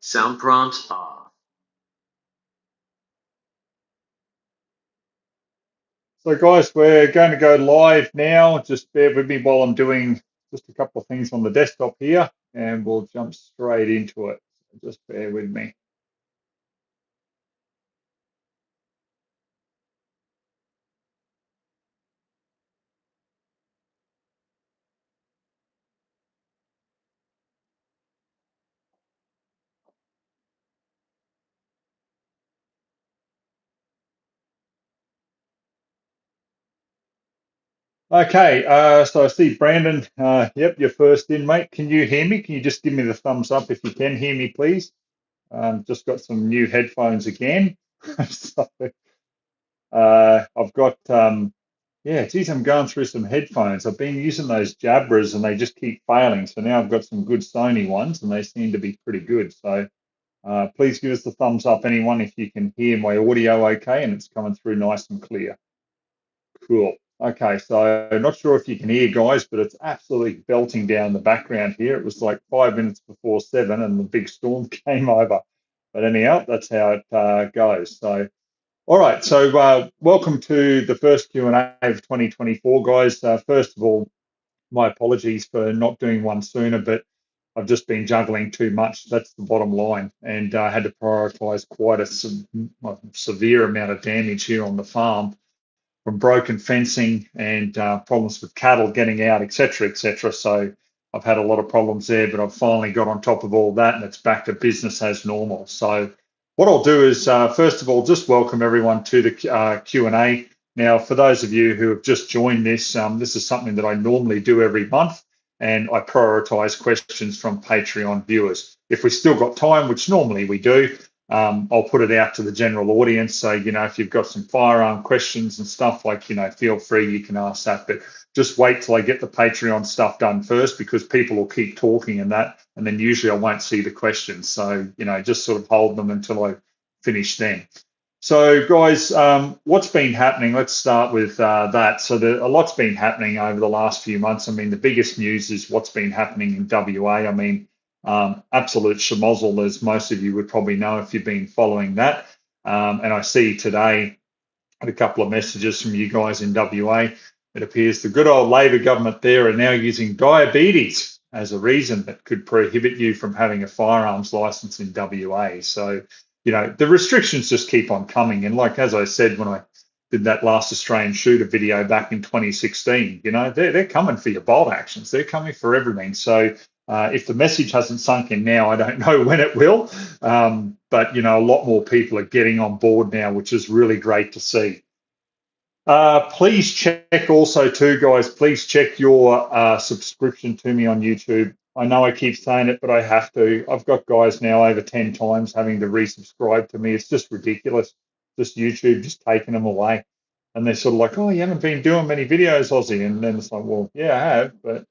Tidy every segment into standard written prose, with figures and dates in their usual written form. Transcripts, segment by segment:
Sound prompts off. So guys, we're going to go live now. Just bear with me while I'm doing just a couple of things on the desktop here, and we'll jump straight into it. So just bear with me. Okay, so I see Brandon. Yep, you're first in, mate. Can you hear me? Can you just give me the thumbs up if you can hear me, please? Just got some new headphones again. So, I've got, yeah, geez, I'm going through some headphones. I've been using those Jabras and they just keep failing. So now I've got some good Sony ones and they seem to be pretty good. So please give us the thumbs up, anyone, if you can hear my audio okay and it's coming through nice and clear. Cool. Okay, so not sure if you can hear, guys, but it's absolutely belting down the background here. It was like 5 minutes before 7 and the big storm came over. But anyhow, that's how it goes. So all right, so welcome to the first Q&A of 2024, guys. First of all, my apologies for not doing one sooner, but I've just been juggling too much. That's the bottom line, and I had to prioritise quite a severe amount of damage here on the farm from broken fencing and problems with cattle getting out, etc., etc. So I've had a lot of problems there, but I've finally got on top of all that, and it's back to business as normal. So what I'll do is, first of all, just welcome everyone to the Q&A. Now, for those of you who have just joined this, this is something that I normally do every month, and I prioritise questions from Patreon viewers. If we still got time, which normally we do, I'll put it out to the general audience. So, if you've got some firearm questions and stuff, like, feel free, you can ask that. But just wait till I get the Patreon stuff done first, because people will keep talking and that, and then usually I won't see the questions. So, just sort of hold them until I finish them. So, guys, what's been happening? Let's start with that. So, a lot's been happening over the last few months. I mean, the biggest news is what's been happening in WA. I mean, absolute schmozzle, as most of you would probably know if you've been following that. And I see today a couple of messages from you guys in WA. It appears the good old Labor government there are now using diabetes as a reason that could prohibit you from having a firearms license in WA. So, the restrictions just keep on coming. And like, as I said, when I did that last Australian shooter video back in 2016, they're coming for your bolt actions. They're coming for everything. So if the message hasn't sunk in now, I don't know when it will. But, a lot more people are getting on board now, which is really great to see. Please check also too, guys, please check your subscription to me on YouTube. I know I keep saying it, but I have to. I've got guys now over 10 times having to resubscribe to me. It's just ridiculous. Just YouTube just taking them away. And they're sort of like, oh, you haven't been doing many videos, Aussie. And then it's like, well, yeah, I have, but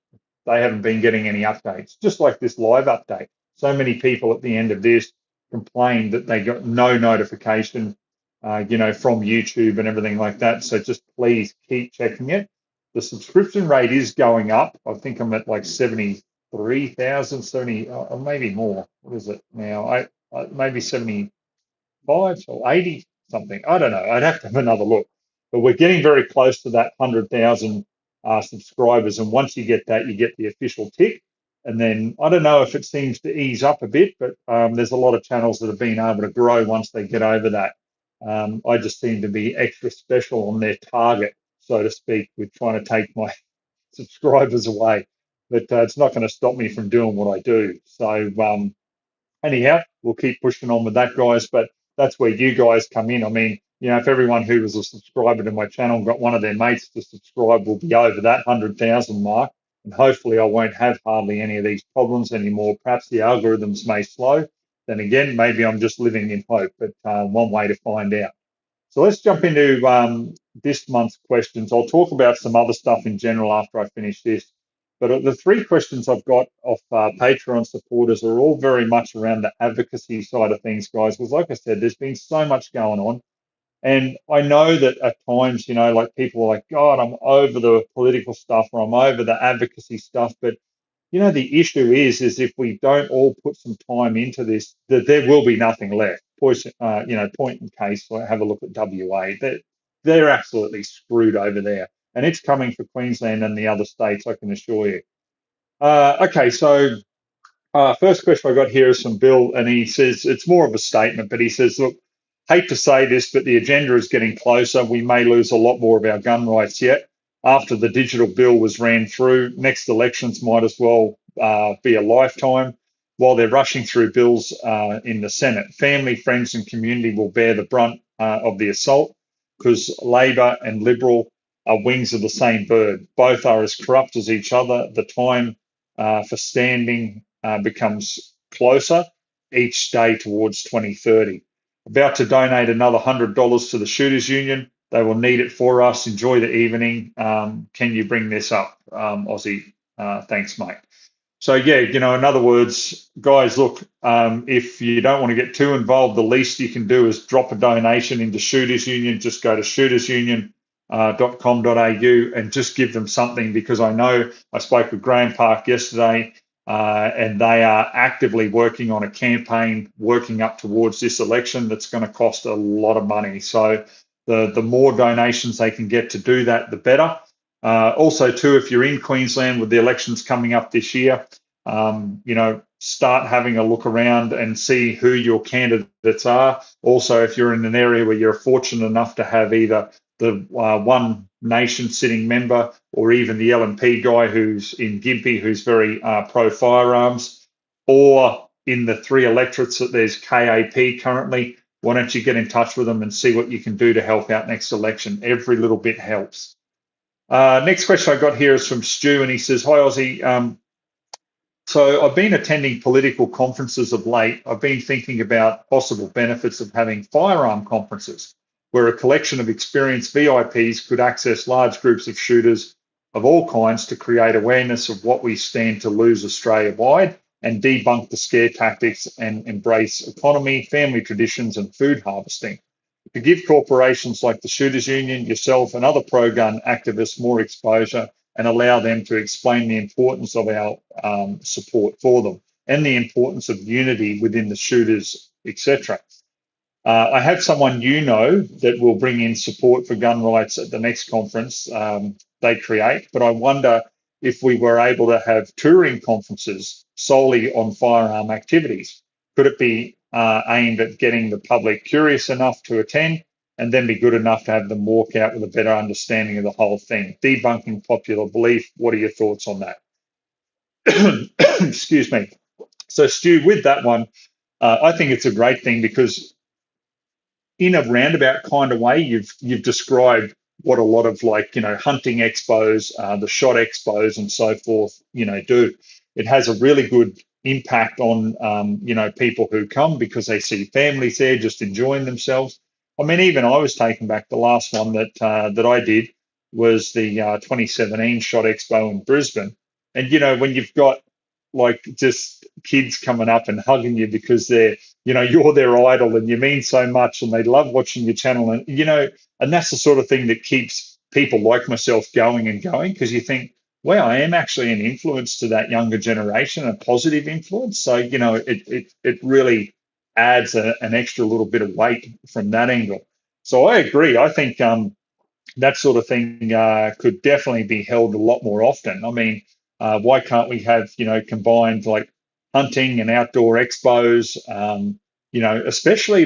they haven't been getting any updates. Just like this live update. So many people at the end of this complained that they got no notification from YouTube and everything like that. So just please keep checking it. The subscription rate is going up. I think I'm at like 73,000, 70, or maybe more. What is it now? Maybe 75 or 80 something. I don't know. I'd have to have another look. But we're getting very close to that 100,000 subscribers. And once you get that, you get the official tick. And then I don't know if it seems to ease up a bit, but there's a lot of channels that have been able to grow once they get over that. I just seem to be extra special on their target, so to speak, with trying to take my subscribers away. But it's not going to stop me from doing what I do. So anyhow, we'll keep pushing on with that, guys. But that's where you guys come in. I mean, if everyone who was a subscriber to my channel got one of their mates to subscribe, we'll be over that 100,000 mark. And hopefully I won't have hardly any of these problems anymore. Perhaps the algorithms may slow. Then again, maybe I'm just living in hope, but one way to find out. So let's jump into this month's questions. I'll talk about some other stuff in general after I finish this. But the three questions I've got off Patreon supporters are all very much around the advocacy side of things, guys. Because like I said, there's been so much going on. And I know that at times, like people are like, God, I'm over the political stuff or I'm over the advocacy stuff. But The issue is if we don't all put some time into this, that there will be nothing left. Point in case, have a look at WA. They're absolutely screwed over there, and it's coming for Queensland and the other states, I can assure you. Okay, so first question I got here is from Bill, and he says it's more of a statement, but he says, look, hate to say this, but the agenda is getting closer. We may lose a lot more of our gun rights yet. After the digital bill was ran through, next elections might as well be a lifetime. While they're rushing through bills in the Senate, family, friends, and community will bear the brunt of the assault because Labor and Liberal are wings of the same bird. Both are as corrupt as each other. The time for standing becomes closer each day towards 2030. About to donate another $100 to the Shooters Union. They will need it for us. Enjoy the evening. Can you bring this up, Aussie? Thanks, mate. So, yeah, in other words, guys, look, if you don't want to get too involved, the least you can do is drop a donation into Shooters Union. Just go to shootersunion.com.au and just give them something, because I know I spoke with Graham Park yesterday, and they are actively working on a campaign working up towards this election that's going to cost a lot of money. So the more donations they can get to do that, the better. Also, too, if you're in Queensland with the elections coming up this year, start having a look around and see who your candidates are. Also, if you're in an area where you're fortunate enough to have either the One Nation sitting member or even the LNP guy who's in Gympie, who's very pro-firearms, or in the 3 electorates that there's KAP currently, why don't you get in touch with them and see what you can do to help out next election? Every little bit helps. Next question I got here is from Stu, and he says, hi, Aussie. So I've been attending political conferences of late. I've been thinking about possible benefits of having firearm conferences where a collection of experienced VIPs could access large groups of shooters of all kinds to create awareness of what we stand to lose Australia-wide and debunk the scare tactics and embrace economy, family traditions, and food harvesting. To give corporations like the Shooters Union, yourself, and other pro-gun activists more exposure and allow them to explain the importance of our support for them and the importance of unity within the shooters, etc. I have someone that will bring in support for gun rights at the next conference they create, but I wonder if we were able to have touring conferences solely on firearm activities. Could it be aimed at getting the public curious enough to attend and then be good enough to have them walk out with a better understanding of the whole thing? Debunking popular belief. What are your thoughts on that? Excuse me. So, Stu, with that one, I think it's a great thing because in a roundabout kind of way, you've described what a lot of hunting expos, the shot expos and so forth, do. It has a really good impact on, people who come because they see families there just enjoying themselves. I mean, even I was taken back. The last one that I did was the 2017 Shot Expo in Brisbane. And, when you've got just kids coming up and hugging you because you're their idol and you mean so much and they love watching your channel. And, and that's the sort of thing that keeps people like myself going and going, because you think, wow, I am actually an influence to that younger generation, a positive influence. So, it really adds an extra little bit of weight from that angle. So I agree. I think that sort of thing could definitely be held a lot more often. I mean, why can't we have, combined hunting and outdoor expos, especially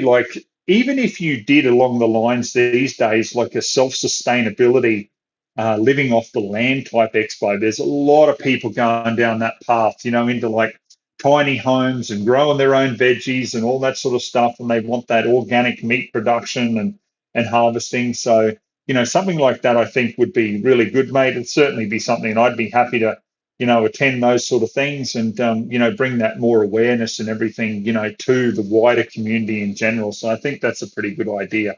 even if you did along the lines these days, like a self-sustainability, living off the land type expo. There's a lot of people going down that path, into tiny homes and growing their own veggies and all that sort of stuff. And they want that organic meat production and harvesting. So, something like that, I think would be really good, mate. It'd certainly be something I'd be happy to, attend those sort of things and, bring that more awareness and everything, to the wider community in general. So I think that's a pretty good idea.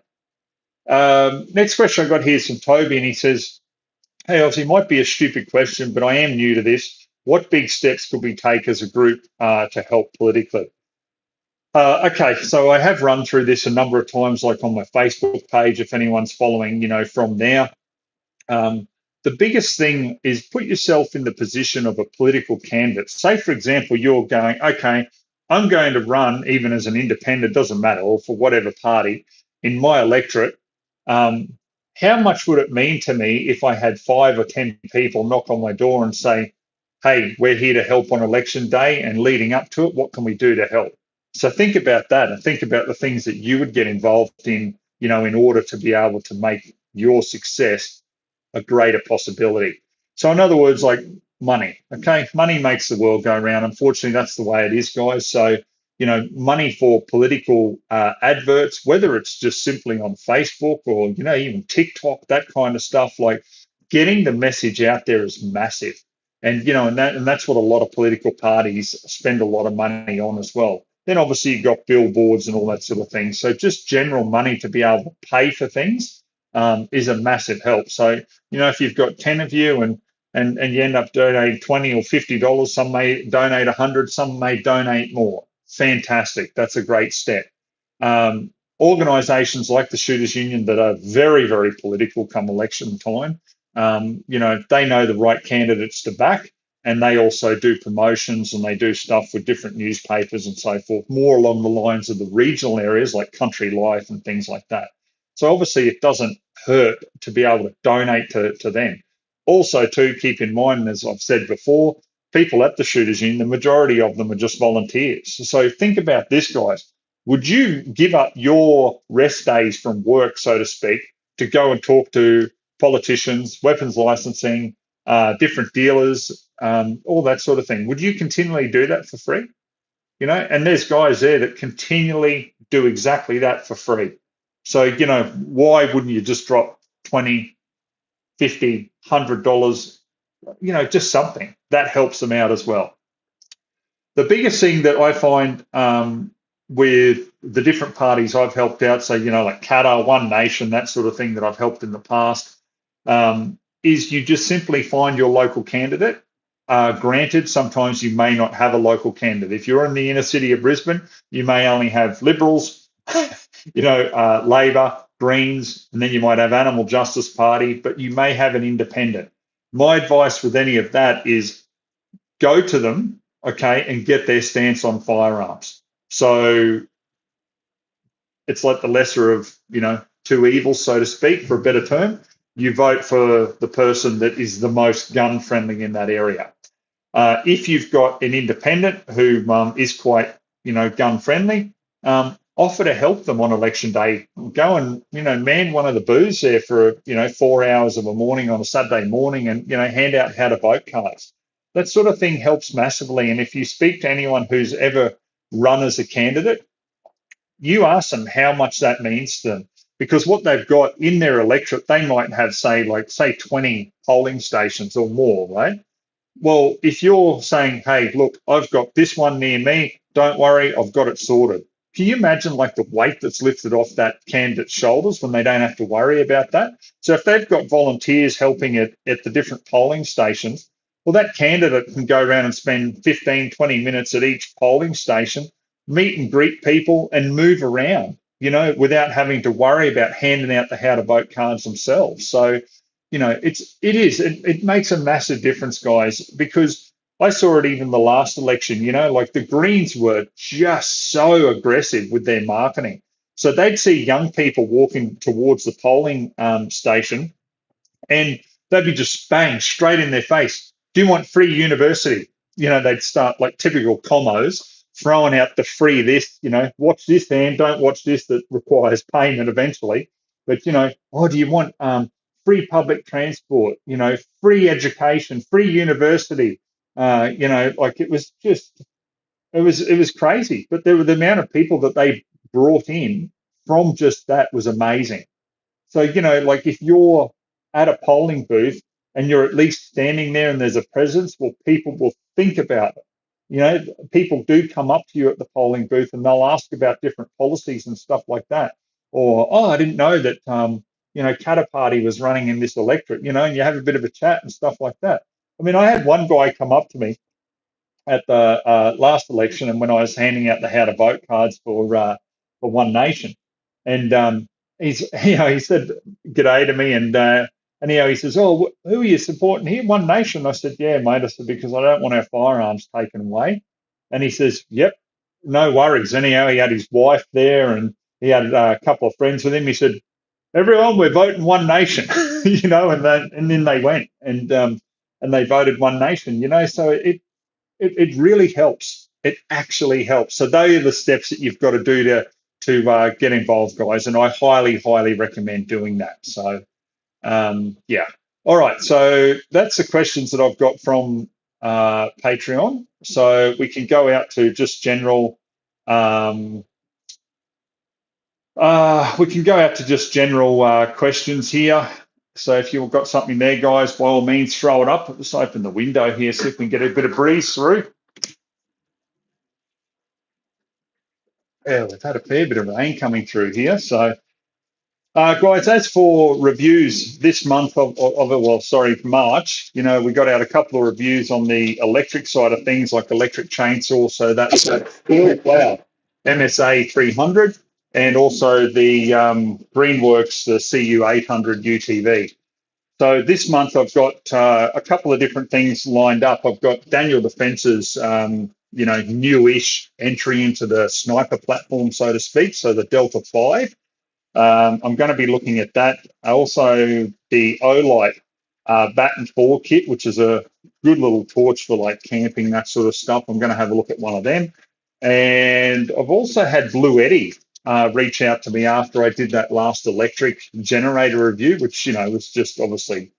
Next question I got here is from Toby, and he says, hey, obviously, it might be a stupid question, but I am new to this. What big steps could we take as a group to help politically? Okay, so I have run through this a number of times, like on my Facebook page, if anyone's following, from there. the biggest thing is put yourself in the position of a political candidate. Say, for example, you're going, okay, I'm going to run even as an independent, doesn't matter, or for whatever party in my electorate. Um, how much would it mean to me if I had 5 or 10 people knock on my door and say, hey, we're here to help on election day and leading up to it, what can we do to help? So think about that and think about the things that you would get involved in, in order to be able to make your success a greater possibility. So in other words, like money, okay, money makes the world go round. Unfortunately, that's the way it is, guys. So, money for political adverts, whether it's just simply on Facebook or, even TikTok, that kind of stuff, like getting the message out there is massive. And, and that's what a lot of political parties spend a lot of money on as well. Then obviously you've got billboards and all that sort of thing. So just general money to be able to pay for things is a massive help. So, if you've got 10 of you and you end up donating 20 or $50, some may donate 100, some may donate more. Fantastic. That's a great step. Organisations like the Shooters Union that are very, very political come election time, they know the right candidates to back, and they also do promotions and they do stuff with different newspapers and so forth, more along the lines of the regional areas like Country Life and things like that. So obviously it doesn't hurt to be able to donate to them. Also, too, keep in mind, as I've said before, people at the Shooters Union, the majority of them are just volunteers. So think about this, guys. Would you give up your rest days from work, so to speak, to go and talk to politicians, weapons licensing, different dealers, all that sort of thing? Would you continually do that for free? And there's guys there that continually do exactly that for free. So, why wouldn't you just drop 20, 50, $100, just something that helps them out as well. The biggest thing that I find with the different parties I've helped out, so, like Qatar, One Nation, that sort of thing that I've helped in the past, is you just simply find your local candidate. Granted, sometimes you may not have a local candidate. If you're in the inner city of Brisbane, you may only have Liberals, Labor, Greens, and then you might have Animal Justice Party, but you may have an independent. My advice with any of that is go to them, okay, and get their stance on firearms. So it's like the lesser of, two evils, so to speak, for a better term. You vote for the person that is the most gun friendly in that area. If you've got an independent who is quite, gun friendly, offer to help them on election day. Go and, man one of the booths there for, 4 hours of a morning on a Saturday morning and, hand out how to vote cards. That sort of thing helps massively. And if you speak to anyone who's ever run as a candidate, you ask them how much that means to them. Because what they've got in their electorate, they might have, say 20 polling stations or more, right? Well, if you're saying, hey, look, I've got this one near me, don't worry, I've got it sorted. Can you imagine like the weight that's lifted off that candidate's shoulders when they don't have to worry about that? So if they've got volunteers helping at the different polling stations, well, that candidate can go around and spend 15, 20 minutes at each polling station, meet and greet people and move around, without having to worry about handing out the how to vote cards themselves. So, it makes a massive difference, guys, because I saw it even the last election, like the Greens were just so aggressive with their marketing. So they'd see young people walking towards the polling station and they'd be just bang straight in their face. Do you want free university? They'd start like typical commos throwing out the free this, watch this hand, don't watch this that requires payment eventually. But, oh, do you want free public transport, free education, free university? Like it was crazy. But the amount of people that they brought in from just that was amazing. So, like if you're at a polling booth and you're at least standing there and there's a presence, well, people will think about it. People do come up to you at the polling booth and they'll ask about different policies and stuff like that. Or, oh, I didn't know that, Qatar Party was running in this electorate, and you have a bit of a chat and stuff like that. I mean, I had one guy come up to me at the last election, and when I was handing out the how to vote cards for One Nation, and he said g'day to me, and And he says, "Oh, who are you supporting here? One Nation." I said, "Yeah, mate." I said, "Because I don't want our firearms taken away." And he says, "Yep, no worries." Anyhow, he had his wife there, and he had a couple of friends with him. He said, "Everyone, we're voting One Nation," and then they went and they voted One Nation. So it really helps. It actually helps. So those are the steps that you've got to do to get involved, guys. And I highly, highly recommend doing that. So yeah. All right. So that's the questions that I've got from Patreon. So we can go out to just general. Um, we can go out to just general questions here. So if you've got something there, guys, by all means, throw it up. I'll just open the window here, see if we can get a bit of breeze through. Yeah, we've had a fair bit of rain coming through here. So, guys, as for reviews this month March, we got out a couple of reviews on the electric side of things, like electric chainsaw. So that's Wow, MSA 300, and also the Greenworks, the CU 800 UTV. So this month I've got a couple of different things lined up. I've got Daniel Defence's, newish entry into the sniper platform, so to speak. So the Delta 5. I'm going to be looking at that. Also the Olight Batten 4 kit, which is a good little torch for like camping, that sort of stuff. I'm going to have a look at one of them. And I've also had Blue Eddy reach out to me after I did that last electric generator review, which, was just obviously,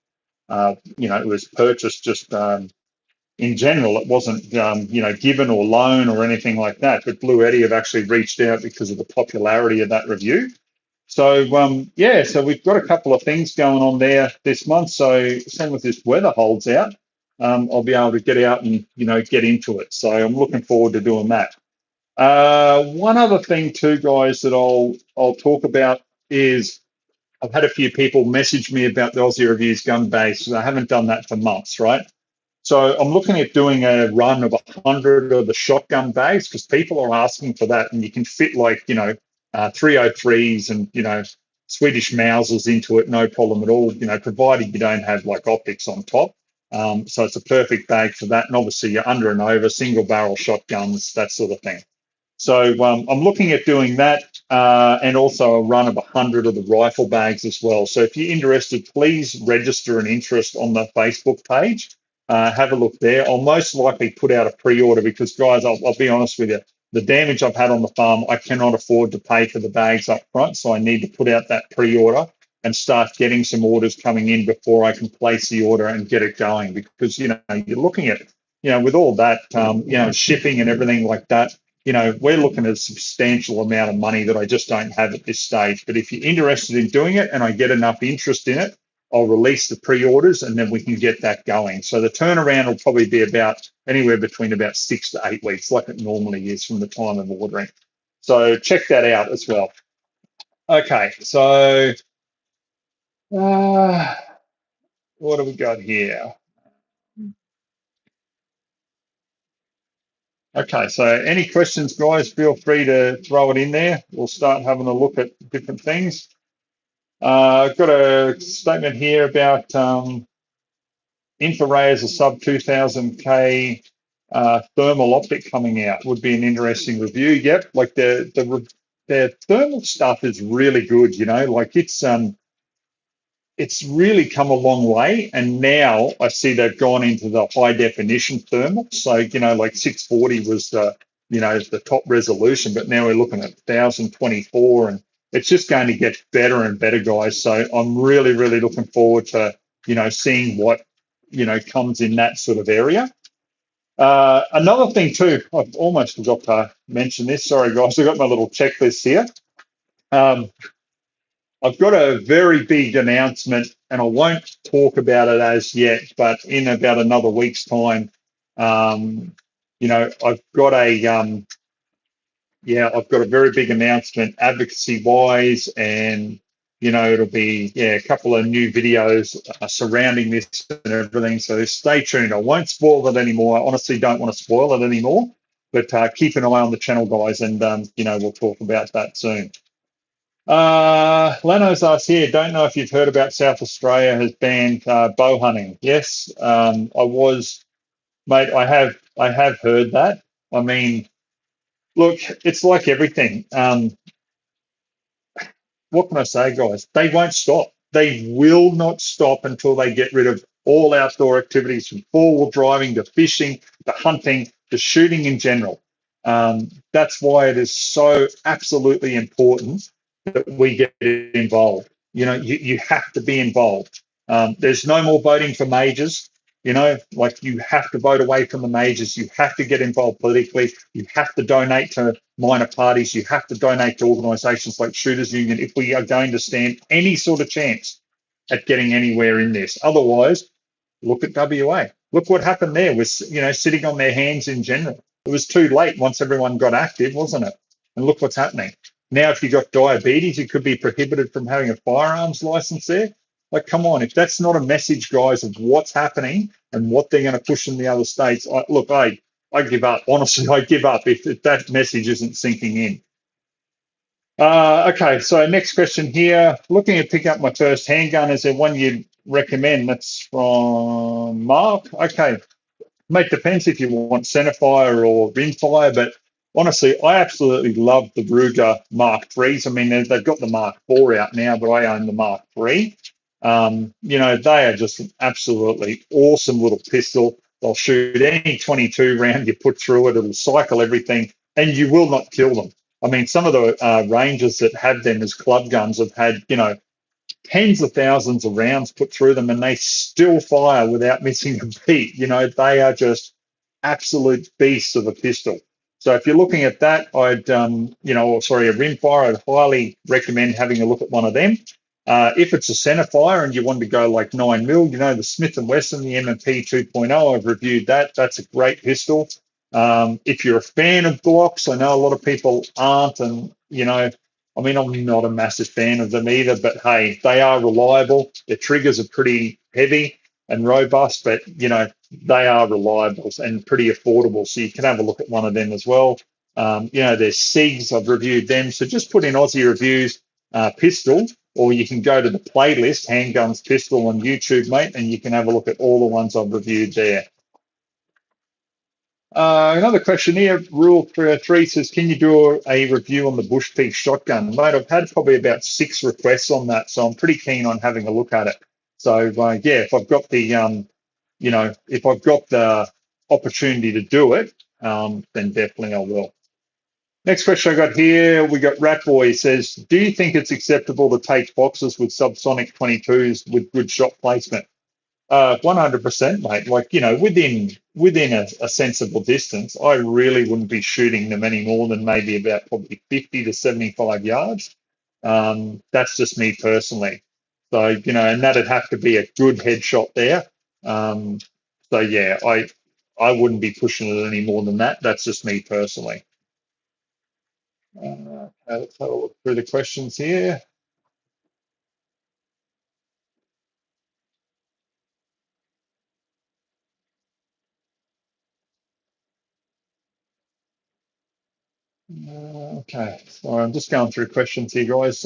it was purchased just in general. It wasn't, given or loan or anything like that. But Blue Eddy have actually reached out because of the popularity of that review. So, so we've got a couple of things going on there this month. So, same with this weather holds out, I'll be able to get out and, get into it. So I'm looking forward to doing that. One other thing too, guys, that I'll talk about is I've had a few people message me about the Aussie Reviews gun bags. I haven't done that for months, right? So I'm looking at doing a run of 100 of the shotgun bags because people are asking for that, and you can fit 303s and Swedish Mausers into it, no problem at all. Provided you don't have like optics on top. So it's a perfect bag for that, and obviously you're under and over single barrel shotguns, that sort of thing. So I'm looking at doing that, and also a run of 100 of the rifle bags as well. So if you're interested, please register an interest on the Facebook page. Have a look there. I'll most likely put out a pre-order because, guys, I'll be honest with you, the damage I've had on the farm, I cannot afford to pay for the bags up front. So I need to put out that pre-order and start getting some orders coming in before I can place the order and get it going. Because, you're looking at, with all that, shipping and everything like that, we're looking at a substantial amount of money that I just don't have at this stage. But if you're interested in doing it and I get enough interest in it, I'll release the pre-orders and then we can get that going. So the turnaround will probably be about anywhere between about 6 to 8 weeks, like it normally is from the time of ordering. So check that out as well. Okay, so what do we got here? Okay, so any questions, guys, feel free to throw it in there. We'll start having a look at different things. I've got a statement here about InfiRay as a sub 2000K thermal optic coming out. Would be an interesting review. Yep, like the thermal stuff is really good, like it's really come a long way, and now I see they've gone into the high definition thermal. So like 640 was the top resolution, but now we're looking at 1024, and it's just going to get better and better, guys. So I'm really, really looking forward to seeing what comes in that sort of area. Another thing too, I've almost forgot to mention this. Sorry, guys, I've got my little checklist here. I've got a very big announcement, and I won't talk about it as yet, but in about another week's time, I've got a I've got a very big announcement advocacy wise, and it'll be a couple of new videos surrounding this and everything. So stay tuned. I won't spoil it anymore. I honestly don't want to spoil it anymore, but keep an eye on the channel, guys, and we'll talk about that soon. Lano's asked here, don't know if you've heard about South Australia has banned bow hunting. Yes, I was, mate, I have heard that. I mean, look, it's like everything. What can I say, guys? They won't stop. They will not stop until they get rid of all outdoor activities from four-wheel driving to fishing to hunting to shooting in general. That's why it is so absolutely important that we get involved. You have to be involved. There's no more voting for majors. Like you have to vote away from the majors. You have to get involved politically. You have to donate to minor parties. You have to donate to organisations like Shooters Union if we are going to stand any sort of chance at getting anywhere in this. Otherwise, look at WA. Look what happened there with sitting on their hands in general. It was too late once everyone got active, wasn't it? And look what's happening. Now, if you've got diabetes, you could be prohibited from having a firearms license there. Like, come on, if that's not a message, guys, of what's happening and what they're going to push in the other states, I give up. Honestly, I give up if that message isn't sinking in. Okay, so next question here. Looking at picking up my first handgun, is there one you'd recommend? That's from Mark. Okay, mate, depends if you want centerfire or rimfire, but honestly, I absolutely love the Ruger Mark IIIs. I mean, they've got the Mark IV out now, but I own the Mark III. They are just an absolutely awesome little pistol. They'll shoot any 22 round you put through it. It'll cycle everything, and you will not kill them. I mean, some of the rangers that have them as club guns have had, tens of thousands of rounds put through them and they still fire without missing a beat. They are just absolute beasts of a pistol. So if you're looking at that, a rimfire, I'd highly recommend having a look at one of them. If it's a centerfire and you want to go like 9mm, the Smith & Wesson, the M&P 2.0, I've reviewed that. That's a great pistol. If you're a fan of Glocks, I know a lot of people aren't, and I mean, I'm not a massive fan of them either, but hey, they are reliable. Their triggers are pretty heavy and robust, but they are reliable and pretty affordable. So you can have a look at one of them as well. There's SIGs, I've reviewed them. So just put in Aussie Reviews pistol, or you can go to the playlist Handguns Pistol on YouTube, mate, and you can have a look at all the ones I've reviewed there. Another question here, Rule 303 says, can you do a review on the Bush Peak shotgun? Mate, I've had probably about 6 requests on that, so I'm pretty keen on having a look at it. So, if I've got if I've got the opportunity to do it, then definitely I will. Next question I got here, we got Ratboy says, do you think it's acceptable to take boxes with subsonic 22s with good shot placement? 100%, mate. Like, within a sensible distance, I really wouldn't be shooting them any more than maybe about probably 50 to 75 yards. That's just me personally. So, and that'd have to be a good headshot there. So yeah, I wouldn't be pushing it any more than that. That's just me personally. Let's have a look through the questions here. Okay, so I'm just going through questions here, guys.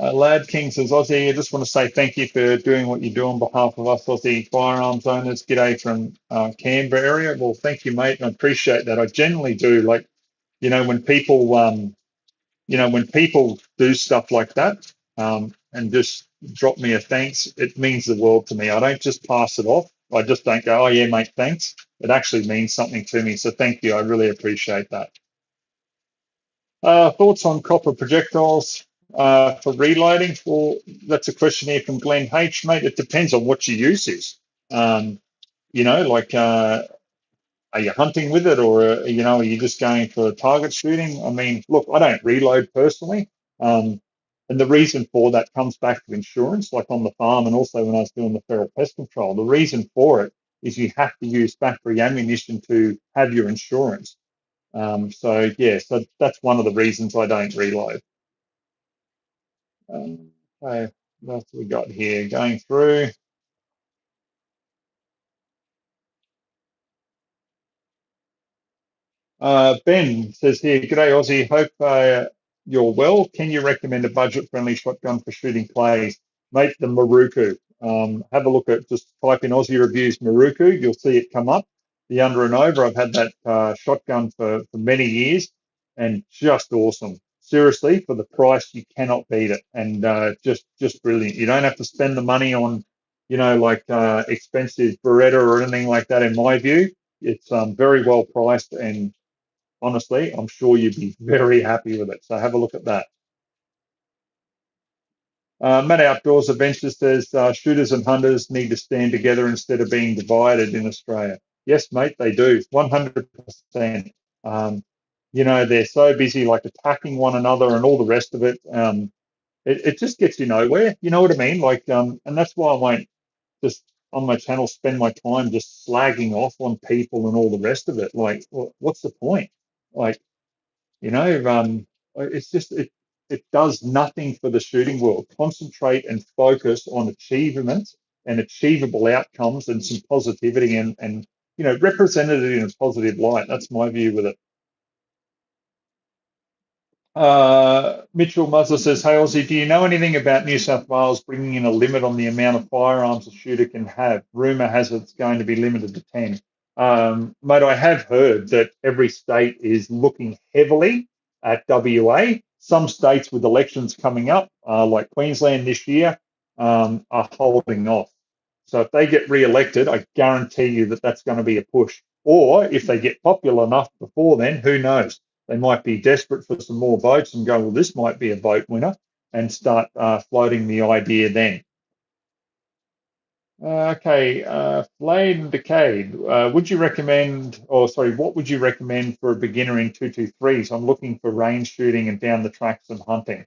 Lad King says, Aussie, I just want to say thank you for doing what you do on behalf of us Aussie firearms owners. G'day from Canberra area. Well, thank you, mate, and I appreciate that. I genuinely do. Like, when people, when people do stuff like that, and just drop me a thanks, it means the world to me. I don't just pass it off. I just don't go, oh yeah, mate, thanks. It actually means something to me. So thank you. I really appreciate that. Thoughts on copper projectiles for reloading? Well, that's a question here from Glenn H, mate. It depends on what your use is. Like, are you hunting with it, or are you just going for target shooting? I mean, look, I don't reload personally, and the reason for that comes back to insurance, like on the farm, and also when I was doing the feral pest control. The reason for it is you have to use factory ammunition to have your insurance. So that's one of the reasons I don't reload. Okay, what else have we got here? Going through. Ben says here, G'day Aussie. Hope you're well. Can you recommend a budget-friendly shotgun for shooting clays? Mate, the Maruku. Have a look at, just type in Aussie Reviews Maruku. You'll see it come up. The under and over. I've had that shotgun for many years, and just awesome. Seriously, for the price, you cannot beat it, and just brilliant. You don't have to spend the money on, like expensive Beretta or anything like that. In my view, it's very well priced, and honestly, I'm sure you'd be very happy with it. So have a look at that. Matt Outdoors Adventures says shooters and hunters need to stand together instead of being divided in Australia. Yes, mate, they do. 100%. They're so busy like attacking one another and all the rest of it. It just gets you nowhere. You know what I mean? Like, and that's why I won't just on my channel spend my time just slagging off on people and all the rest of it. Like, what's the point? Like, it's just it does nothing for the shooting world. Concentrate and focus on achievements and achievable outcomes and some positivity and represented it in a positive light. That's my view with it. Mitchell Muzzler says, "Hey Aussie, do you know anything about New South Wales bringing in a limit on the amount of firearms a shooter can have? Rumor has it's going to be limited to 10." Mate, I have heard that every state is looking heavily at WA. Some states with elections coming up, like Queensland this year, are holding off. So if they get re-elected, I guarantee you that that's going to be a push. Or if they get popular enough before then, who knows? They might be desperate for some more votes and go, well, this might be a vote winner, and start floating the idea then. Okay, Flame and Decade. Would you recommend, or sorry, what would you recommend for a beginner in 223s? I'm looking for range shooting and down the tracks and hunting.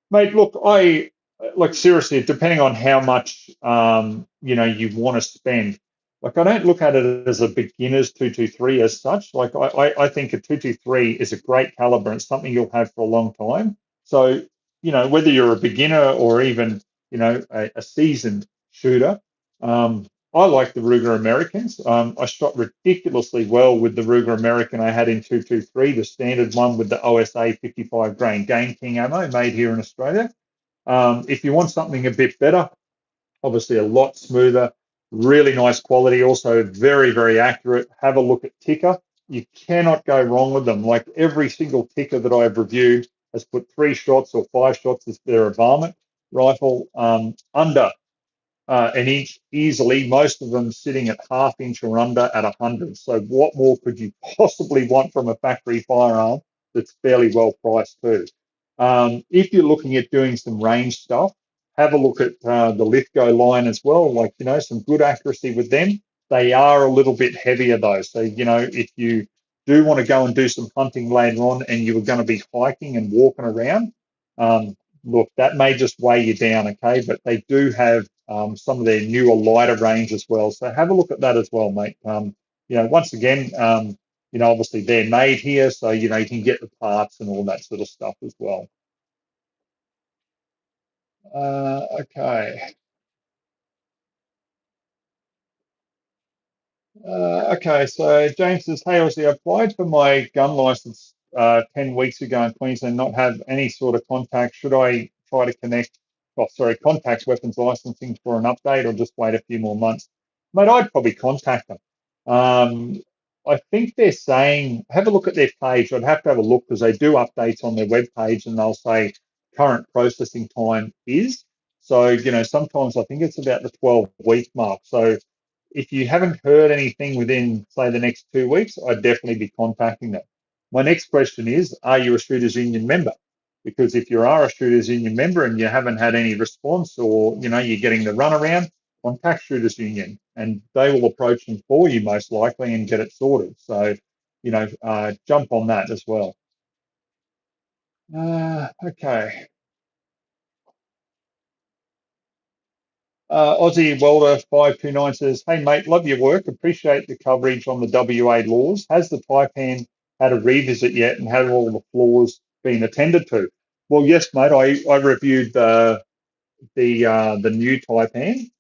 Mate, look, I like seriously, depending on how much you want to spend. Like I don't look at it as a beginner's 223 as such. Like I think a 223 is a great caliber and something you'll have for a long time. So, whether you're a beginner or even, a seasoned shooter, I like the Ruger Americans. I shot ridiculously well with the Ruger American I had in 223, the standard one with the OSA 55 grain Game King ammo made here in Australia. If you want something a bit better, obviously a lot smoother, really nice quality, also very, very accurate. Have a look at Tikka. You cannot go wrong with them. Like every single Tikka that I've reviewed has put 3 shots or 5 shots as their varmint rifle under an inch easily, most of them sitting at half inch or under at 100. So what more could you possibly want from a factory firearm that's fairly well priced too? If you're looking at doing some range stuff, have a look at the Lithgow line as well. Like, some good accuracy with them. They are a little bit heavier though. So, if you do want to go and do some hunting later on and you were going to be hiking and walking around, look, that may just weigh you down, okay? But they do have some of their newer lighter range as well. So have a look at that as well, mate. Once again, obviously they're made here, so you can get the parts and all that sort of stuff as well. Okay. Okay, so James says, "Hey, Aussie, I applied for my gun license 10 weeks ago in Queensland, not have any sort of contact. Should I try to contact weapons licensing for an update or just wait a few more months?" Mate, I'd probably contact them. I think they're saying, have a look at their page. I'd have to have a look because they do updates on their web page and they'll say current processing time is. So, sometimes I think it's about the 12-week mark. So, if you haven't heard anything within, say, the next 2 weeks, I'd definitely be contacting them. My next question is, are you a Shooters Union member? Because if you are a Shooters Union member and you haven't had any response or, you're getting the runaround, contact Shooters Union and they will approach them for you most likely and get it sorted. So, jump on that as well. Okay. Aussie Welder 529 says, "Hey mate, love your work. Appreciate the coverage on the WA laws. Has the Taipan had a revisit yet, and have all the flaws been attended to?" Well, yes, mate. I reviewed the new Taipan,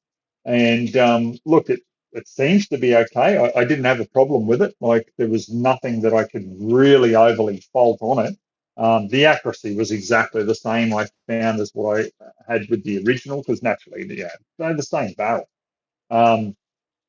and look, it seems to be okay. I didn't have a problem with it. Like there was nothing that I could really overly fault on it. The accuracy was exactly the same I found as what I had with the original, because naturally, yeah, they're the same barrel. Um,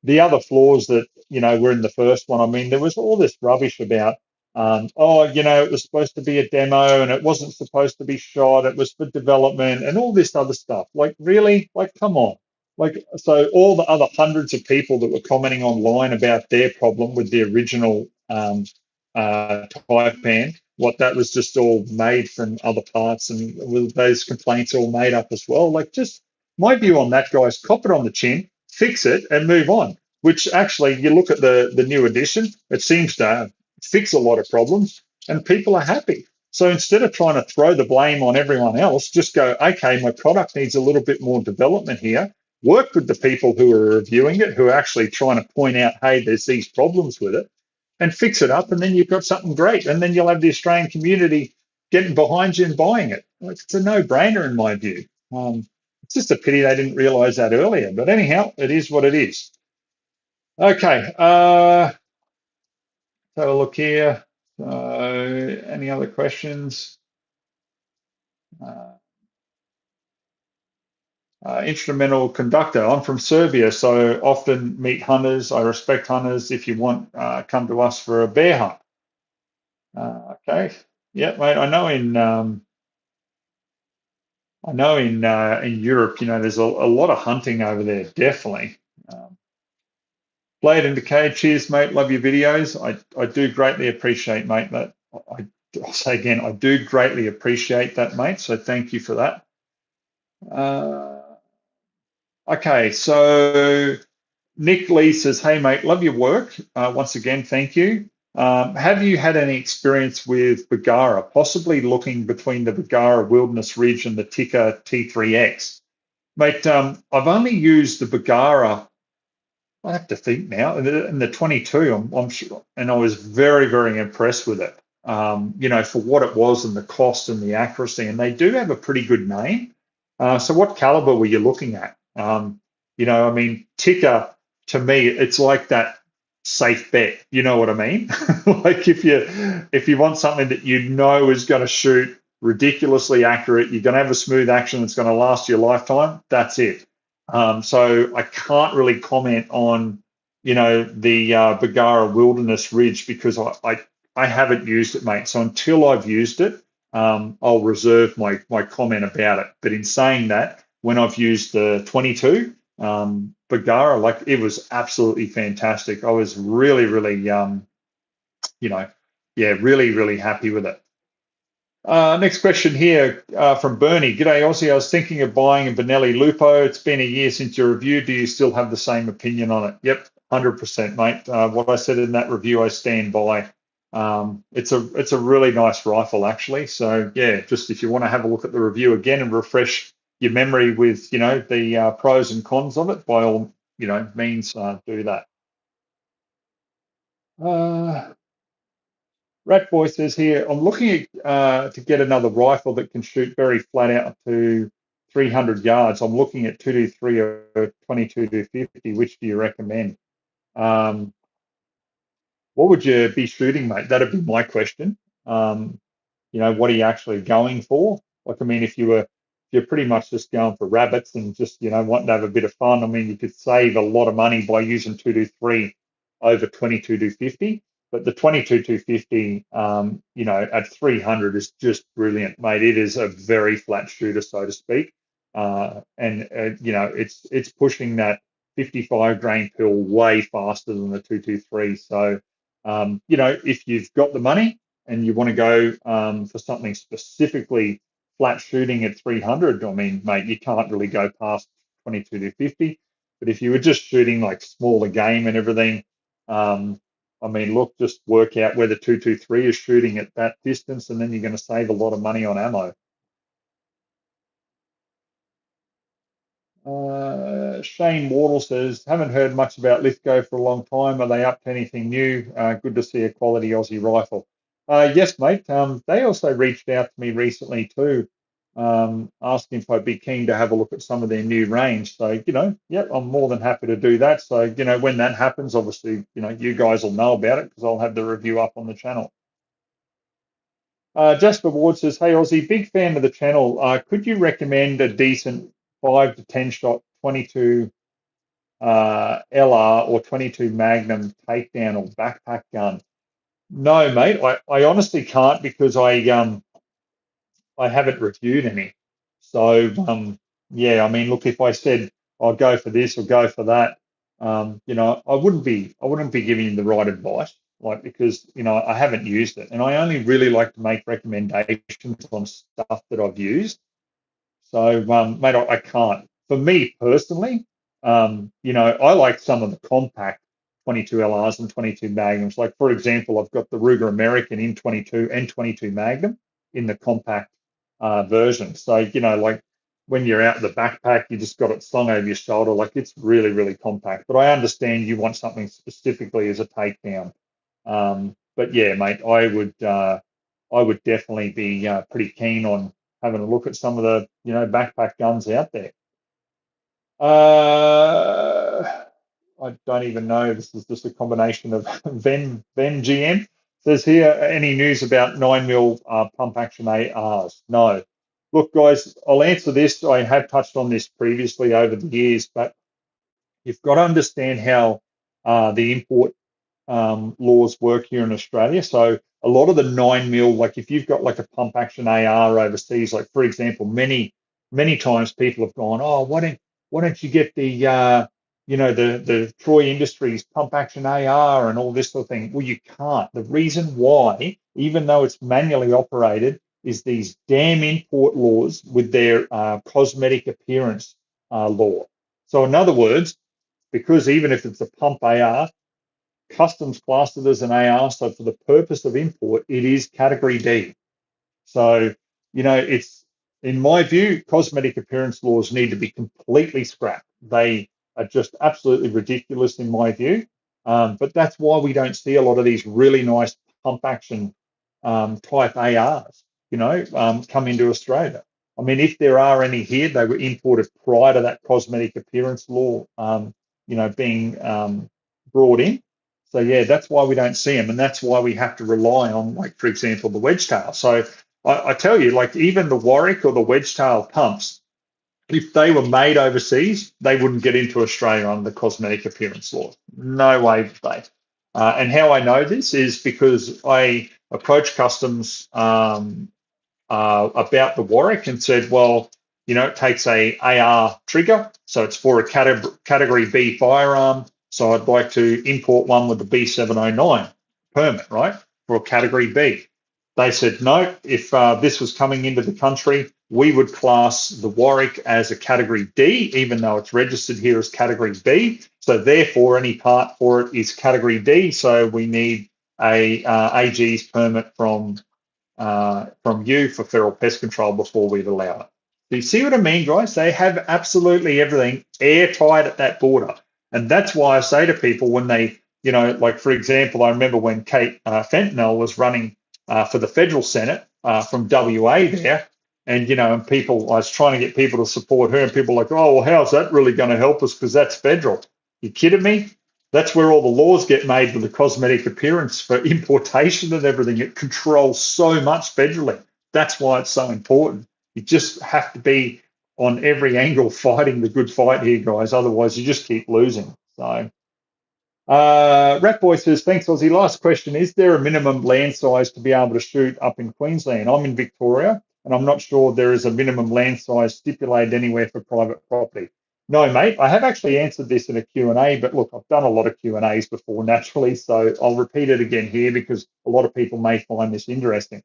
the other flaws that were in the first one, I mean, there was all this rubbish about, oh, it was supposed to be a demo and it wasn't supposed to be shot. It was for development and all this other stuff. Like, really? Like, come on. Like, so all the other hundreds of people that were commenting online about their problem with the original Taipan, what that was just all made from other parts, and with those complaints all made up as well. Like, just my view on that, guys, cop it on the chin, fix it, and move on. Which actually, you look at the new edition, it seems to fix a lot of problems, and people are happy. So instead of trying to throw the blame on everyone else, just go, okay, my product needs a little bit more development here. Work with the people who are reviewing it, who are actually trying to point out, hey, there's these problems with it, and fix it up, and then you've got something great. And then you'll have the Australian community getting behind you and buying it. Like, it's a no-brainer in my view. It's just a pity they didn't realise that earlier. But anyhow, it is what it is. Okay, have a look here. Any other questions? Uh, instrumental conductor. I'm from Serbia, so often meet hunters. I respect hunters. If you want, come to us for a bear hunt. Okay. Yeah, mate. I know in Europe, there's a lot of hunting over there. Definitely. Blade and Decay, cheers, mate. Love your videos. I do greatly appreciate, mate. I'll say again, I do greatly appreciate that, mate. So thank you for that. Okay, so Nick Lee says, hey, mate, love your work. Once again, thank you. Have you had any experience with Bagara, possibly looking between the Bagara Wilderness Ridge and the Tikka T3X? Mate, I've only used the Bagara, I have to think now, in the 22, I'm sure, and I was very, very impressed with it. For what it was and the cost and the accuracy, and they do have a pretty good name. So what caliber were you looking at? I mean, Tikka, to me, it's like that safe bet. You know what I mean? Like, if you want something that is going to shoot ridiculously accurate, you're going to have a smooth action that's going to last your lifetime. That's it. So I can't really comment on, the Bagara Wilderness Ridge, because I haven't used it, mate. So until I've used it, I'll reserve my comment about it. But in saying that, when I've used the 22 Bagara, like, it was absolutely fantastic. I was really, really, really, really happy with it. Next question here from Bernie. G'day, Aussie. I was thinking of buying a Benelli Lupo. It's been a year since your review. Do you still have the same opinion on it? Yep, 100%, mate. What I said in that review, I stand by. It's a really nice rifle, actually. So yeah, just if you want to have a look at the review again and refresh your memory with the pros and cons of it, by all means, do that. Rat Boy says here, I'm looking to get another rifle that can shoot very flat out to 300 yards. I'm looking at 223 or 22-50. Which do you recommend? Um, what would you be shooting, mate? That'd be my question. What are you actually going for? Like, I mean, if you're pretty much just going for rabbits and just, wanting to have a bit of fun, I mean, you could save a lot of money by using 223 over 22-50. But the 22-250, at 300 is just brilliant, mate. It is a very flat shooter, so to speak. It's pushing that 55 grain pill way faster than the 223. So, if you've got the money and you want to go for something specifically flat shooting at 300, I mean, mate, you can't really go past 22-50. But if you were just shooting like smaller game and everything, I mean, look, just work out where the 223 is shooting at that distance, and then you're going to save a lot of money on ammo. Shane Wardle says, haven't heard much about Lithgow for a long time. Are they up to anything new? Good to see a quality Aussie rifle. Yes, mate. They also reached out to me recently too, asking if I'd be keen to have a look at some of their new range. So, I'm more than happy to do that. So, when that happens, obviously, you guys will know about it because I'll have the review up on the channel. Jasper Ward says, "Hey Aussie, big fan of the channel. Could you recommend a decent 5 to 10 shot 22 LR or 22 Magnum takedown or backpack gun?" No, mate. I honestly can't because I haven't reviewed any. So yeah, I mean, look, if I said I'll go for this or go for that, I wouldn't be giving you the right advice, like because I haven't used it, and I only really like to make recommendations on stuff that I've used. So mate, I can't. For me personally, I like some of the compact 22 LRs and 22 Magnums. Like for example, I've got the Ruger American in 22 and 22 Magnum in the compact version. So like when you're out in the backpack, you just got it slung over your shoulder. Like it's really, really compact. But I understand you want something specifically as a takedown. But yeah, mate, I would definitely be pretty keen on having a look at some of the backpack guns out there. I don't even know. This is just a combination of Ven GM says here. Any news about 9mm pump action ARs? No. Look, guys, I'll answer this. I have touched on this previously over the years, but you've got to understand how the import laws work here in Australia. So a lot of the 9mm, like if you've got like a pump action AR overseas, like for example, many times people have gone, oh, why don't you get the Troy Industries pump action AR and all this sort of thing? Well, you can't. The reason why, even though it's manually operated, is these damn import laws with their cosmetic appearance law. So in other words, because even if it's a pump AR, customs classed it as an AR, so for the purpose of import, it is category D. So, it's in my view, cosmetic appearance laws need to be completely scrapped. They are just absolutely ridiculous in my view. But that's why we don't see a lot of these really nice pump action type ARs, come into Australia. I mean, if there are any here, they were imported prior to that cosmetic appearance law, being brought in. So yeah, that's why we don't see them, and that's why we have to rely on, like for example, the wedge-tail. So I tell you, like even the Warwick or the wedge-tail pumps, if they were made overseas, they wouldn't get into Australia on the cosmetic appearance law. No way would they. And how I know this is because I approached customs about the Warwick and said, well, it takes a AR trigger, so it's for a category B firearm. So I'd like to import one with the B709 permit, right, for a category B. They said no. If this was coming into the country, we would class the Warwick as a category D, even though it's registered here as category B. So therefore, any part for it is category D. So we need a AG's permit from you for feral pest control before we'd allow it. Do you see what I mean, guys? They have absolutely everything airtight at that border. And that's why I say to people when they, like for example, I remember when Kate Fentanyl was running for the federal Senate from WA there, and and people, I was trying to get people to support her, and people were like, oh, well, how's that really going to help us? Because that's federal. You kidding me? That's where all the laws get made with the cosmetic appearance for importation and everything. It controls so much federally. That's why it's so important. You just have to be on every angle fighting the good fight here, guys. Otherwise, you just keep losing. So, Rat Boy says, thanks, Aussie. Last question. Is there a minimum land size to be able to shoot up in Queensland? I'm in Victoria, and I'm not sure there is a minimum land size stipulated anywhere for private property. No, mate, I have actually answered this in a Q&A, but look, I've done a lot of Q&As before naturally, so I'll repeat it again here because a lot of people may find this interesting.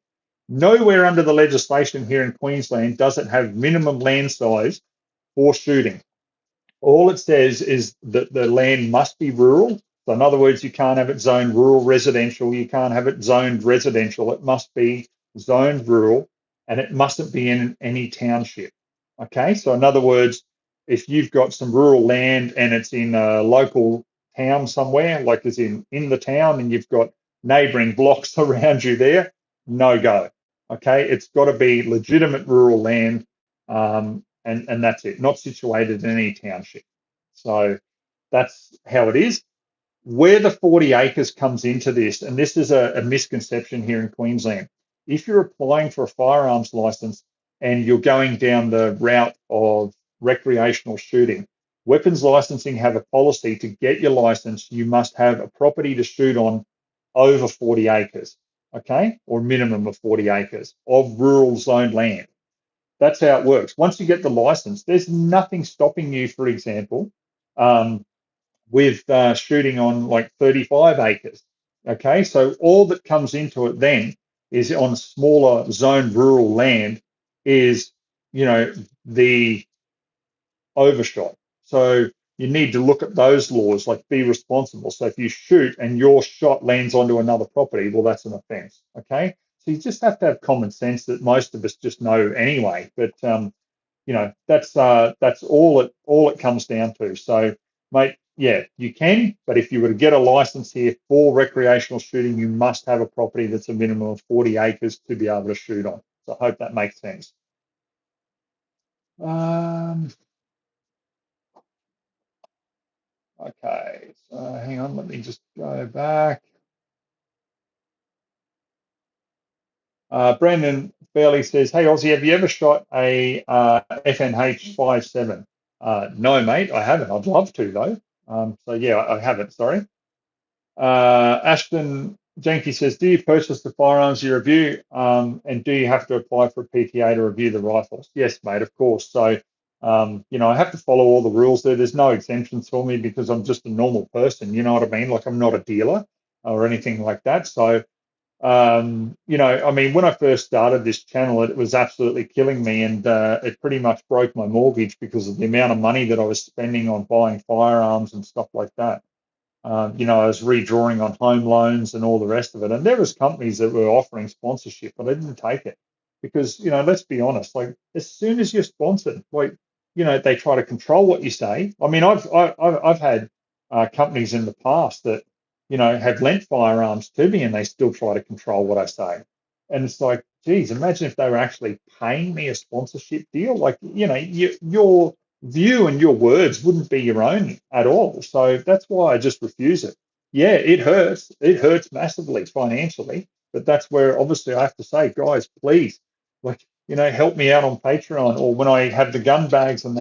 Nowhere under the legislation here in Queensland does it have minimum land size for shooting. All it says is that the land must be rural. So in other words, you can't have it zoned rural residential. You can't have it zoned residential. It must be zoned rural, and it mustn't be in any township. Okay, so in other words, if you've got some rural land and it's in a local town somewhere, like as in the town, and you've got neighbouring blocks around you there, no go. Okay, it's got to be legitimate rural land, and that's it, not situated in any township. So that's how it is. Where the 40 acres comes into this, and this is a misconception here in Queensland, if you're applying for a firearms license and you're going down the route of recreational shooting, weapons licensing have a policy to get your license, you must have a property to shoot on over 40 acres, okay, or minimum of 40 acres of rural zoned land. That's how it works. Once you get the license, there's nothing stopping you, for example, um, with shooting on like 35 acres. Okay, so all that comes into it then is on smaller zoned rural land is, you know, the overshot. So you need to look at those laws, like be responsible. So if you shoot and your shot lands onto another property, well, that's an offence. Okay, so you just have to have common sense that most of us just know anyway. But you know, that's all it comes down to. So, mate, yeah, you can, but if you were to get a license here for recreational shooting, you must have a property that's a minimum of 40 acres to be able to shoot on. So I hope that makes sense. Um, okay, so hang on, let me just go back. Brandon Fairley says, "Hey Aussie, have you ever shot a FNH 57?" No, mate, I haven't. I'd love to though. So yeah, I haven't. Sorry. Ashton Jenke says, "Do you purchase the firearms you review, and do you have to apply for a PTA to review the rifles?" Yes, mate, of course. So, you know, I have to follow all the rules there. There's no exemptions for me because I'm just a normal person. You know what I mean? Like I'm not a dealer or anything like that. So, you know, I mean, when I first started this channel, it was absolutely killing me, and it pretty much broke my mortgage because of the amount of money that I was spending on buying firearms and stuff like that. You know, I was redrawing on home loans and all the rest of it. And there was companies that were offering sponsorship, but I didn't take it because, you know, let's be honest, like as soon as you're sponsored, like, you know, they try to control what you say. I mean, I've had companies in the past that, you know, have lent firearms to me and they still try to control what I say. And it's like, geez, imagine if they were actually paying me a sponsorship deal. Like, you know, you're view and your words wouldn't be your own at all. So that's why I just refuse it. Yeah, it hurts. It hurts massively financially, but that's where obviously I have to say, guys, please, like, you know, help me out on Patreon or when I have the gun bags and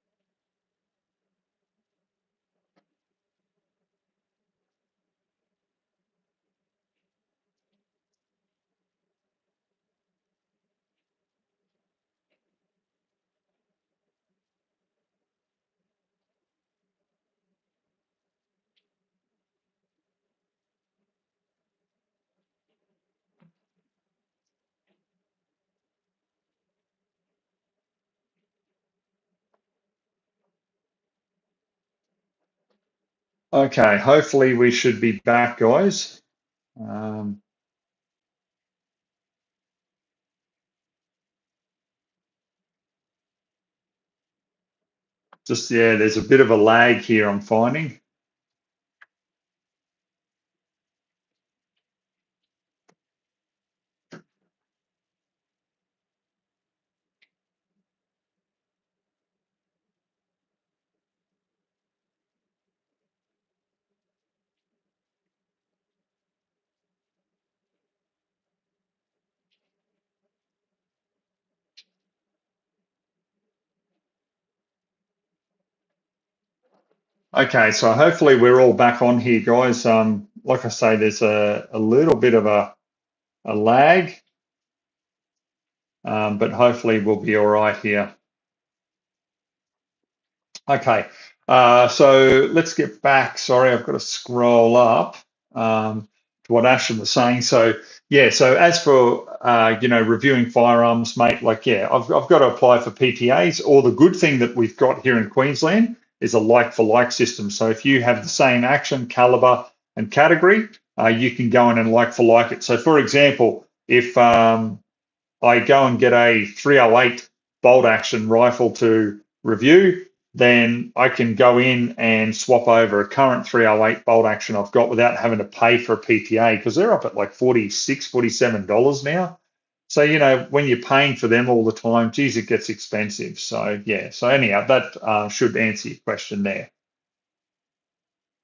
okay, hopefully we should be back, guys. Um, just yeah, there's a bit of a lag here I'm finding. Okay, so hopefully we're all back on here, guys. Like I say, there's a little bit of a lag, but hopefully we'll be all right here. Okay, so let's get back. Sorry, I've got to scroll up to what Ashton was saying. So yeah, so as for you know, reviewing firearms, mate, like yeah, I've got to apply for PTAs. Or the good thing that we've got here in Queensland is a like for like system. So if you have the same action, caliber, and category, you can go in and like for like it. So for example, if I go and get a 308 bolt action rifle to review, then I can go in and swap over a current 308 bolt action I've got without having to pay for a PTA because they're up at like $46, $47 now. So, you know, when you're paying for them all the time, geez, it gets expensive. So, yeah. So, anyhow, that should answer your question there.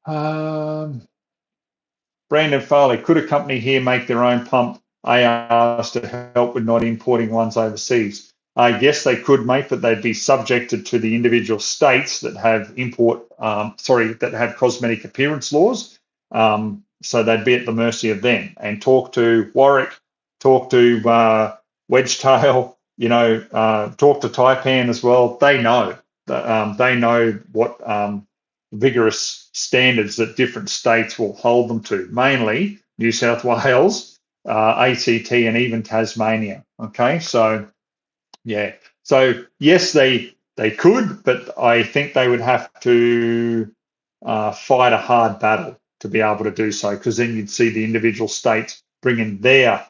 Um, Brandon Farley, could a company here make their own pump ARs to help with not importing ones overseas. Yes, they could, mate, but they'd be subjected to the individual states that have that have cosmetic appearance laws. So they'd be at the mercy of them. And talk to Warwick, talk to Wedgetail, talk to Taipan as well. They know. They know what vigorous standards that different states will hold them to, mainly New South Wales, ACT, and even Tasmania. Okay, so yeah, so yes, they could, but I think they would have to fight a hard battle to be able to do so, because then you'd see the individual states bring in their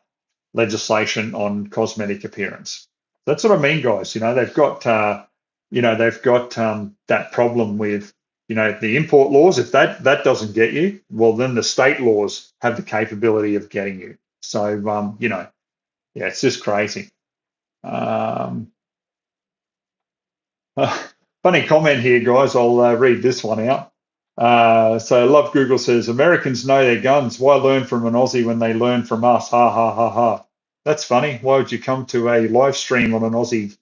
legislation on cosmetic appearance. That's what I mean, guys. They've got that problem with the import laws. If that doesn't get you, well, then the state laws have the capability of getting you. So yeah, it's just crazy. Um, Funny comment here, guys. I'll read this one out. So Love Google says, Americans know their guns. Why learn from an Aussie when they learn from us? Ha ha ha ha. That's funny. Why would you come to a live stream on an Aussie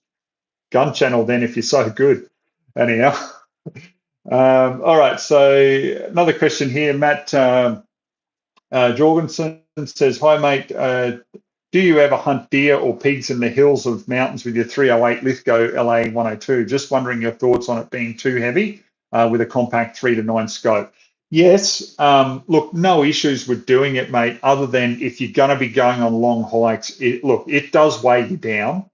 gun channel then if you're so good? Anyhow. All right. So another question here. Matt Jorgensen says, Hi, mate. Do you ever hunt deer or pigs in the hills of mountains with your 308 Lithgow LA 102? Just wondering your thoughts on it being too heavy with a compact 3 to 9 scope. Yes, look, no issues with doing it, mate, other than if you're going to be going on long hikes, it does weigh you down.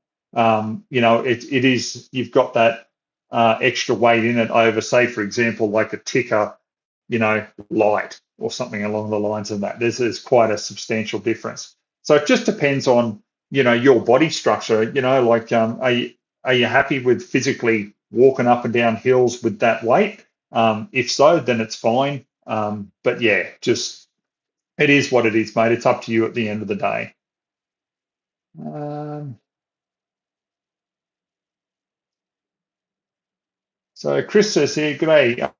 You've got that extra weight in it over, say, for example, like a Tikka, light or something along the lines of that. There's quite a substantial difference. So it just depends on, your body structure, like, are you happy with physically walking up and down hills with that weight? If so, then it's fine. But yeah, just it is what it is, mate. It's up to you at the end of the day. Um, so Chris says here, g'day,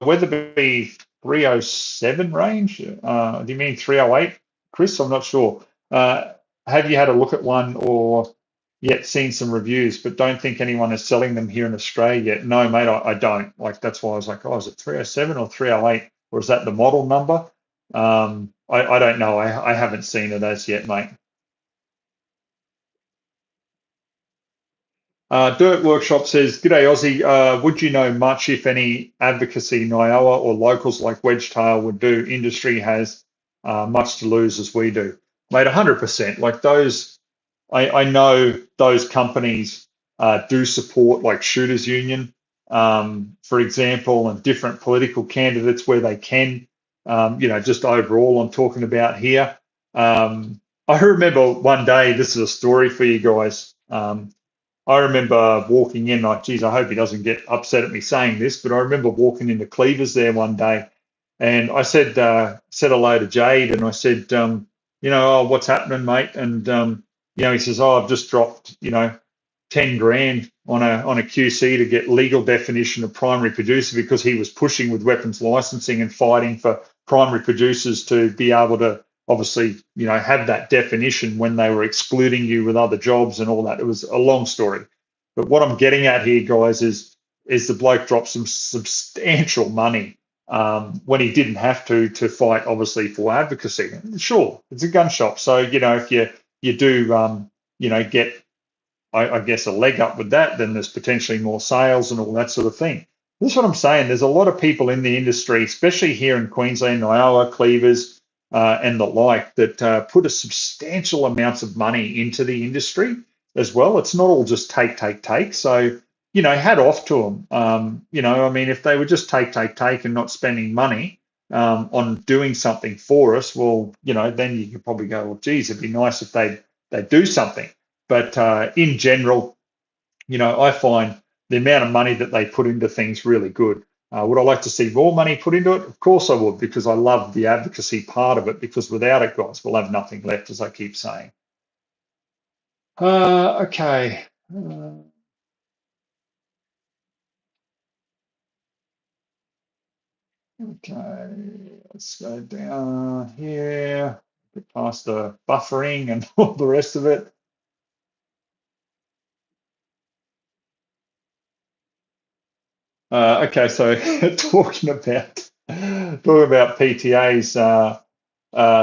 Weatherby 307 range. Do you mean 308, Chris? I'm not sure. Have you had a look at one or yet seen some reviews, but don't think anyone is selling them here in Australia yet? No, mate, I don't. Like, that's why I was like, oh, is it 307 or 308? Or is that the model number? I don't know. I haven't seen it as yet, mate. Dirt Workshop says, G'day Aussie, would you know much, if any, advocacy Nyoa or locals like Wedgetail would do? Industry has much to lose as we do. Mate, 100%. Like those, I know those companies do support like Shooters Union, for example, and different political candidates where they can, just overall I'm talking about here. I remember one day, this is a story for you guys. I remember walking in, like, geez, I hope he doesn't get upset at me saying this, but I remember walking into Cleavers there one day, and I said hello to Jade, and I said, oh, what's happening, mate? And he says, oh, I've just dropped, 10 grand on a QC to get legal definition of primary producer, because he was pushing with weapons licensing and fighting for primary producers to be able to obviously, have that definition when they were excluding you with other jobs and all that. It was a long story. But what I'm getting at here, guys, is the bloke dropped some substantial money when he didn't have to fight, obviously, for advocacy. Sure, it's a gun shop. So, if you do, get, I guess, a leg up with that, then there's potentially more sales and all that sort of thing. This is what I'm saying. There's a lot of people in the industry, especially here in Queensland, Iowa, Cleavers, and the like, that put a substantial amounts of money into the industry as well. It's not all just take. So, hat off to them. I mean, if they were just take, and not spending money on doing something for us, well, then you could probably go, well, geez, it'd be nice if they'd do something. But in general, I find the amount of money that they put into things really good. Would I like to see more money put into it? Of course I would, because I love the advocacy part of it, because without it, guys, we'll have nothing left, as I keep saying. Okay. Okay, let's go down here. past the buffering and all the rest of it. Okay, so talking about PTAs.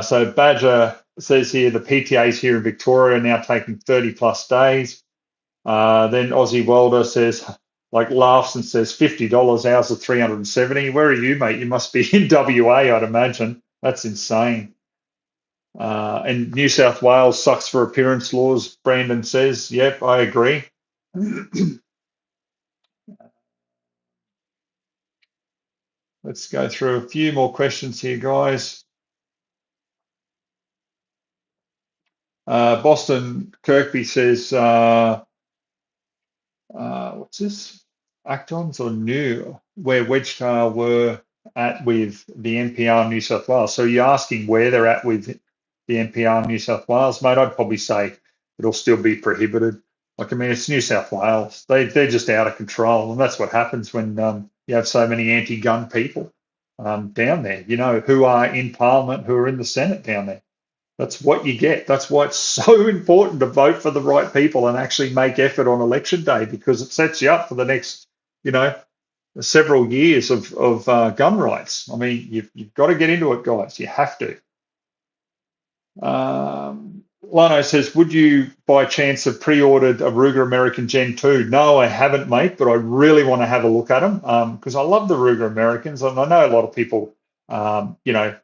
So Badger says here the PTAs here in Victoria are now taking 30 plus days. Then Aussie Welder says, like, laughs and says $50. Ours are 370. Where are you, mate? You must be in WA, I'd imagine. That's insane. And New South Wales sucks for appearance laws. Brandon says, yep, I agree. Let's go through a few more questions here, guys. Boston Kirkby says, what's this? Actons or new, where Wedgetail were at with the NPR New South Wales. So you're asking where they're at with the NPR New South Wales, mate? I'd probably say it'll still be prohibited. Like, I mean, it's New South Wales. They're just out of control, and that's what happens when you have so many anti-gun people down there. You know, who are in Parliament, who are in the Senate down there. That's what you get. That's why it's so important to vote for the right people and actually make effort on election day, because it sets you up for the next, you know, several years of gun rights. I mean, you've got to get into it, guys. You have to. Lano says, would you by chance have pre-ordered a Ruger American Gen 2? No, I haven't, mate, but I really want to have a look at them because I love the Ruger Americans, and I know a lot of people, you know,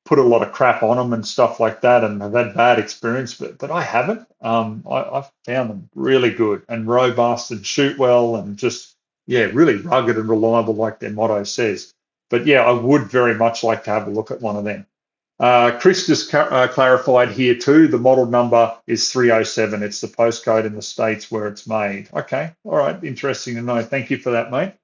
put a lot of crap on them and stuff like that, and have had bad experience, but I haven't. I've found them really good and robust and shoot well and just, yeah, really rugged and reliable, like their motto says. But yeah, I would very much like to have a look at one of them. Chris just clarified here too, the model number is 307. It's the postcode in the States where it's made. Okay, all right, interesting to know. Thank you for that, mate.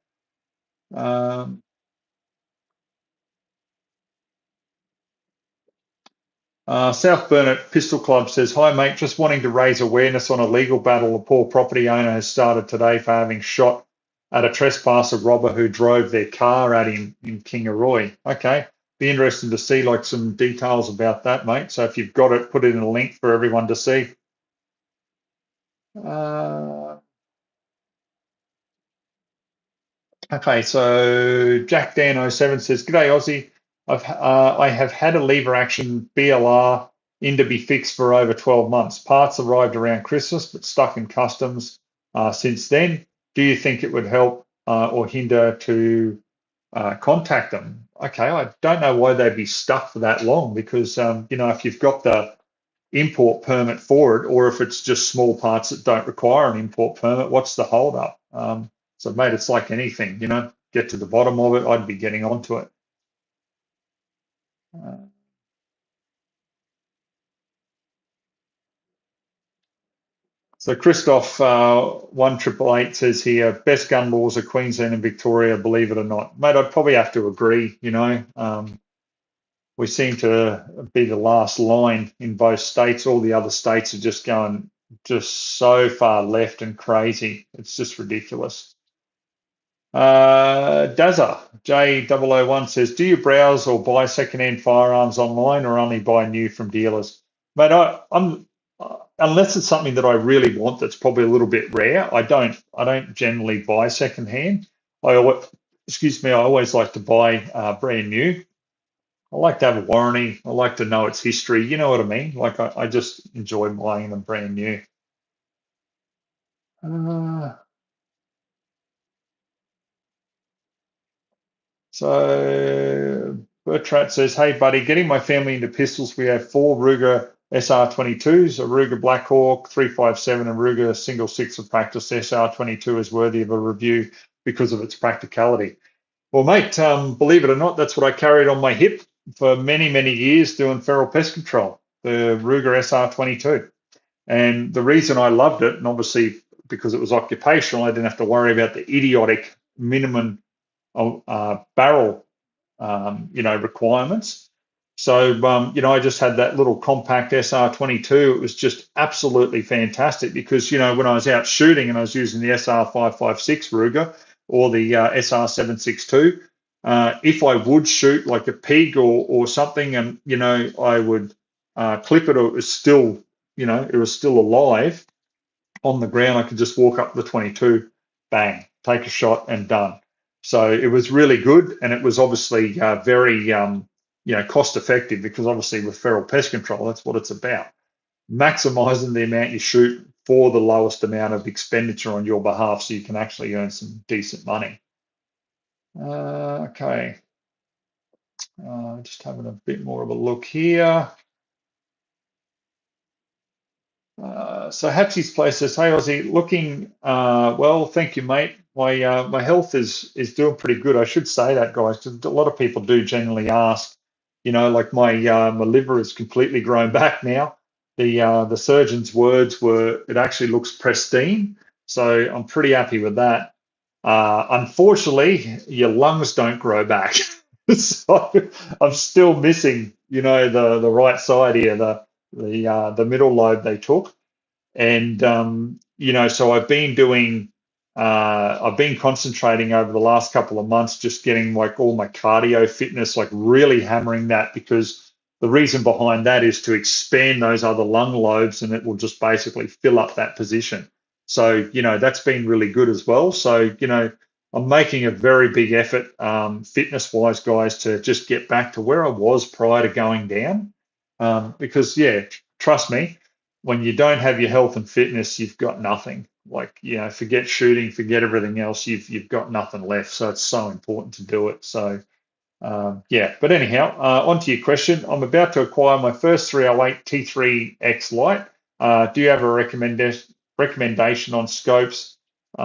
South Burnett Pistol Club says, hi, mate, just wanting to raise awareness on a legal battle a poor property owner has started today for having shot at a trespasser robber who drove their car at him in Kingaroy. Okay, be interesting to see like some details about that, mate. So if you've got it, put it in a link for everyone to see. Okay, so Jack Dan 07 says, G'day Aussie. I have had a lever action BLR in to be fixed for over 12 months. Parts arrived around Christmas, but stuck in customs since then. Do you think it would help or hinder to contact them? Okay, I don't know why they'd be stuck for that long because, you know, if you've got the import permit for it, or if it's just small parts that don't require an import permit, what's the holdup? So, mate, it's like anything, you know, get to the bottom of it. I'd be getting onto it. So Christoph 1888 says here, best gun laws are Queensland and Victoria, believe it or not. Mate, I'd probably have to agree, you know. We seem to be the last line in both states. All the other states are just going just so far left and crazy. It's just ridiculous. Dazza J001 says, do you browse or buy secondhand firearms online or only buy new from dealers? Mate, I'm unless it's something that I really want that's probably a little bit rare, I don't generally buy secondhand. Excuse me, I always like to buy brand new. I like to have a warranty. I like to know its history. You know what I mean? Like I just enjoy buying them brand new. So Bertrat says, hey, buddy, getting my family into pistols. We have 4 Ruger SR22s, a Ruger Blackhawk 357, and Ruger single 6 of practice. SR22 is worthy of a review because of its practicality. Well, mate, believe it or not, that's what I carried on my hip for many, many years doing feral pest control, the Ruger SR22. And the reason I loved it, and obviously because it was occupational, I didn't have to worry about the idiotic minimum barrel, you know, requirements. So, you know, I just had that little compact SR22. It was just absolutely fantastic because, you know, when I was out shooting and I was using the SR556 Ruger or the SR762, if I would shoot like a pig or something, and, you know, I would clip it, or it was still, it was still alive on the ground. I could just walk up the 22, bang, take a shot and done. So it was really good, and it was obviously very, cost effective, because obviously with feral pest control, that's what it's about, maximizing the amount you shoot for the lowest amount of expenditure on your behalf, so you can actually earn some decent money. Okay. Just having a bit more of a look here. So Hapsy's Place says, "Hey Aussie, looking well, thank you, mate. My health is doing pretty good. I should say that, guys, because a lot of people do generally ask. Like my liver is completely grown back now. The surgeon's words were, it actually looks pristine. So I'm pretty happy with that. Unfortunately, your lungs don't grow back. So I'm still missing, the right side here, the middle lobe they took. And so I've been concentrating over the last couple of months, just getting like all my cardio fitness, like really hammering that, because the reason behind that is to expand those other lung lobes, and it will just basically fill up that position. So that's been really good as well. So I'm making a very big effort, fitness wise, guys, to just get back to where I was prior to going down, because trust me, when you don't have your health and fitness, you've got nothing. Like, forget shooting, forget everything else. You've got nothing left. So it's so important to do it. So But anyhow, on to your question. I'm about to acquire my first 308 T3X Lite. Do you have a recommendation on scopes with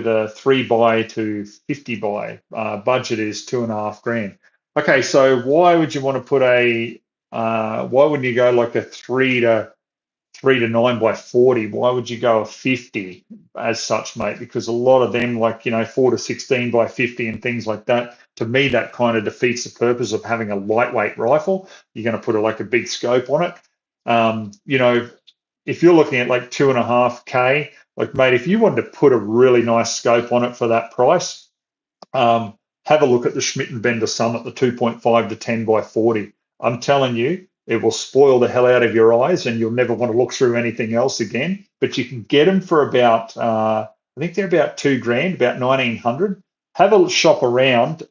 a 3x to 50x? Budget is 2.5 grand. Okay, so why would you want to put why wouldn't you go like a 3 to 9x40? Why would you go a 50 as such, mate? Because a lot of them, like 4 to 16x50 and things like that, to me that kind of defeats the purpose of having a lightweight rifle. You're going to put like a big scope on it. If you're looking at like 2.5K, like, mate, if you wanted to put a really nice scope on it for that price, have a look at the Schmidt & Bender Summit, the 2.5 to 10x40. I'm telling you, it will spoil the hell out of your eyes, and you'll never want to look through anything else again. But you can get them for about, I think they're about 2 grand, about 1,900. Have a shop around.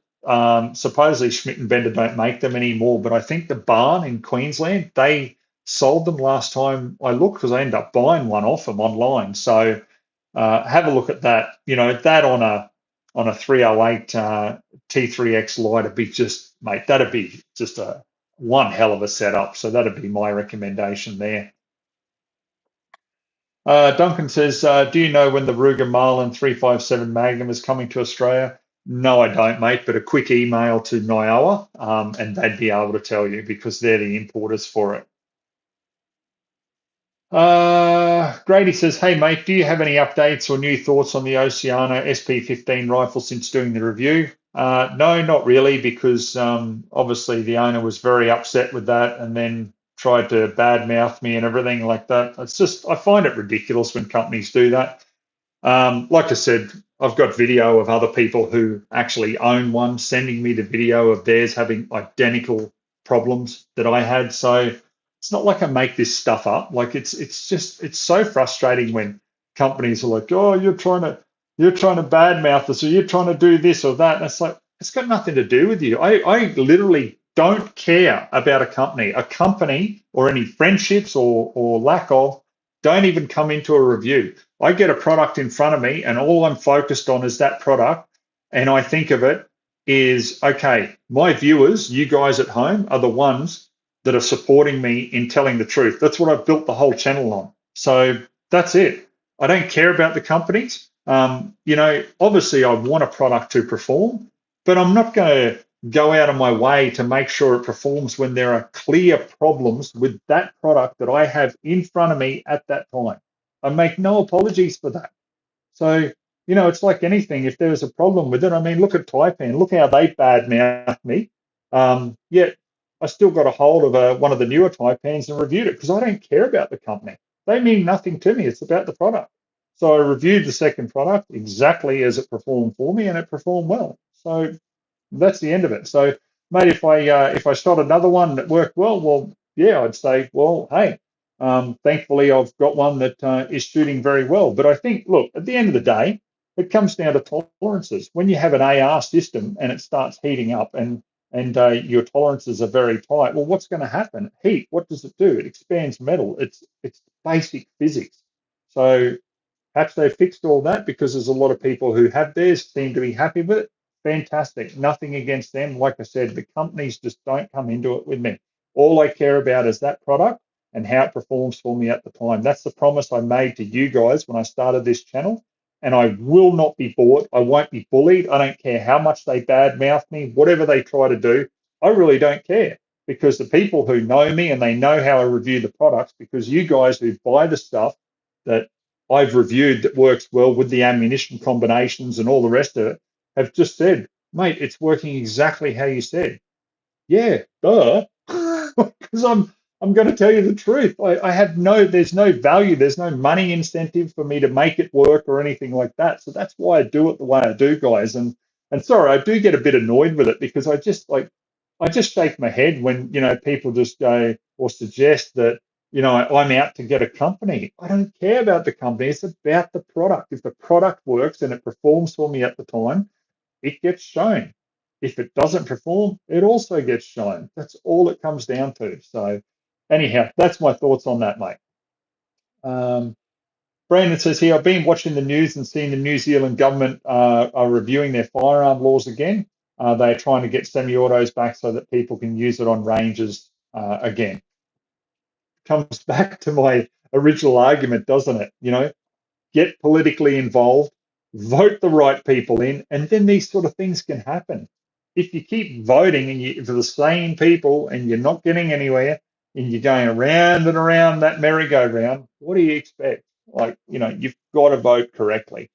Supposedly Schmidt & Bender don't make them anymore, but I think the Barn in Queensland, they sold them last time I looked, because I ended up buying one off them online. So have a look at that. That on a 308 T3X Lite would be just, mate, that'd be just one hell of a setup. So that'd be my recommendation there. Duncan says, do you know when the Ruger Marlin 357 Magnum is coming to Australia? No, I don't, mate, but a quick email to Nioa, and they'd be able to tell you, because they're the importers for it. Grady says, hey, mate, do you have any updates or new thoughts on the Oceana SP15 rifle since doing the review? No, not really, because obviously the owner was very upset with that, and then tried to badmouth me and everything like that. It's just, I find it ridiculous when companies do that. Like I said, I've got video of other people who actually own one sending me the video of theirs having identical problems that I had. So it's not like I make this stuff up. Like, it's so frustrating when companies are like, oh, you're trying to badmouth us, or you're trying to do this or that. And it's like, it's got nothing to do with you. I literally don't care about a company or any friendships or lack of. Don't even come into a review. I get a product in front of me, and all I'm focused on is that product. And I think of it is, okay, my viewers, you guys at home, are the ones that are supporting me in telling the truth. That's what I've built the whole channel on. So that's it. I don't care about the companies. Obviously I want a product to perform, but I'm not going to go out of my way to make sure it performs when there are clear problems with that product that I have in front of me at that time. I make no apologies for that. So, it's like anything. If there's a problem with it, I mean, look at Taipan. Look how they badmouthed me. Yet I still got a hold of one of the newer Taipans and reviewed it, because I don't care about the company. They mean nothing to me. It's about the product. So I reviewed the second product exactly as it performed for me, and it performed well. So that's the end of it. So, mate, if I shot another one that worked well, yeah, I'd say, well, hey, thankfully I've got one that is shooting very well. But I think, look, at the end of the day, it comes down to tolerances. When you have an AR system and it starts heating up and your tolerances are very tight, well, what's going to happen? Heat, what does it do? It expands metal. It's basic physics. So perhaps they fixed all that because there's a lot of people who have theirs seem to be happy with it. Fantastic. Nothing against them. Like I said, the companies just don't come into it with me. All I care about is that product and how it performs for me at the time. That's the promise I made to you guys when I started this channel. And I will not be bought. I won't be bullied. I don't care how much they badmouth me, whatever they try to do. I really don't care because the people who know me and they know how I review the products, because you guys who buy the stuff that I've reviewed that works well with the ammunition combinations and all the rest of it, have just said, mate, it's working exactly how you said. Yeah, duh. Because I'm going to tell you the truth. I have there's no value, there's no money incentive for me to make it work or anything like that. So that's why I do it the way I do, guys. And sorry, I do get a bit annoyed with it because I just shake my head when people just go or suggest that I'm out to get a company. I don't care about the company. It's about the product. If the product works and it performs for me at the time, it gets shown. If it doesn't perform, it also gets shown. That's all it comes down to. So, anyhow, that's my thoughts on that, mate. Um, Brandon says here, I've been watching the news and seeing the New Zealand government are reviewing their firearm laws again. They're trying to get semi-autos back so that people can use it on ranges again. Comes back to my original argument, doesn't it? Get politically involved, vote the right people in, and then these sort of things can happen. If you keep voting for the same people and you're not getting anywhere and you're going around and around that merry-go-round, what do you expect? You've got to vote correctly.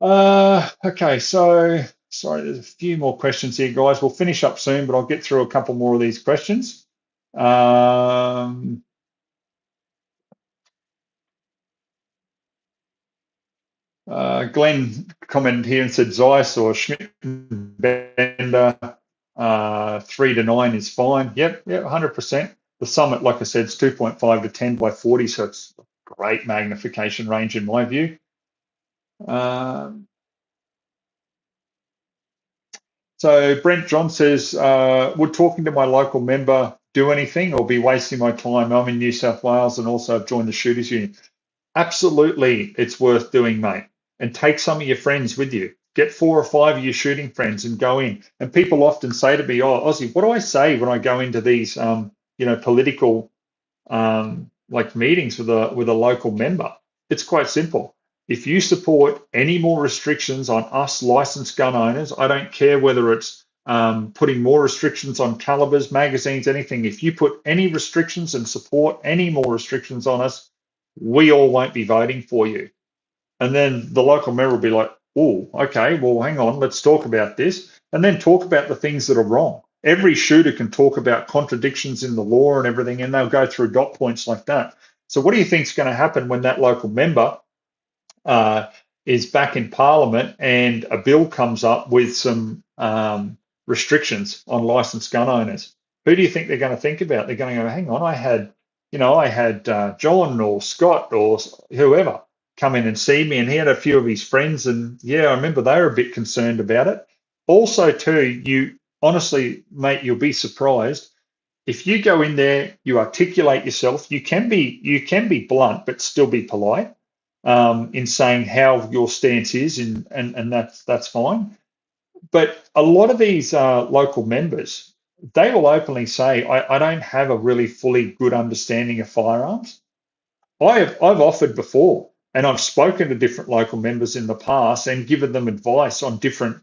Okay, so sorry, there's a few more questions here, guys. We'll finish up soon, but I'll get through a couple more of these questions. Glenn commented here and said Zeiss or Schmidt Bender 3 to 9 is fine. Yep, 100%. The Summit, like I said, is 2.5 to 10 by 40, so it's a great magnification range in my view. So Brent John says, would talking to my local member do anything or be wasting my time? I'm in New South Wales and also I've joined the Shooters Union. Absolutely, it's worth doing, mate. And take some of your friends with you. Get 4 or 5 of your shooting friends and go in. And people often say to me, "Oh, Ozzy, what do I say when I go into these, political meetings with a local member?" It's quite simple. If you support any more restrictions on us licensed gun owners, I don't care whether it's putting more restrictions on calibers, magazines, anything. If you put any restrictions and support any more restrictions on us, we all won't be voting for you. And then the local member will be like, oh, okay, well, hang on, let's talk about this. And then talk about the things that are wrong. Every shooter can talk about contradictions in the law and everything, and they'll go through dot points like that. So what do you think is going to happen when that local member is back in Parliament and a bill comes up with some restrictions on licensed gun owners? Who do you think they're going to think about? They're going to go, hang on, I had John or Scott or whoever come in and see me, and he had a few of his friends, and yeah, I remember they were a bit concerned about it. Also, too, you honestly, mate, you'll be surprised if you go in there, you articulate yourself. You can be blunt, but still be polite in saying how your stance is, and that's fine. But a lot of these local members, they will openly say, I don't have a really fully good understanding of firearms. I've offered before, and I've spoken to different local members in the past and given them advice on different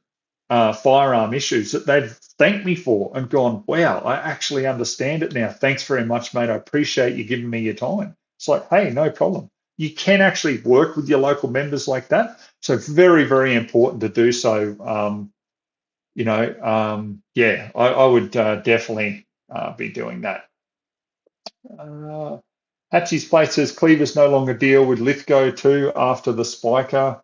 firearm issues that they've thanked me for and gone, wow, I actually understand it now. Thanks very much, mate. I appreciate you giving me your time. It's like, hey, no problem. You can actually work with your local members like that. So very, very important to do so. I would definitely be doing that. Hatchie's Place says Cleaver's no longer deal with Lithgow too after the Spiker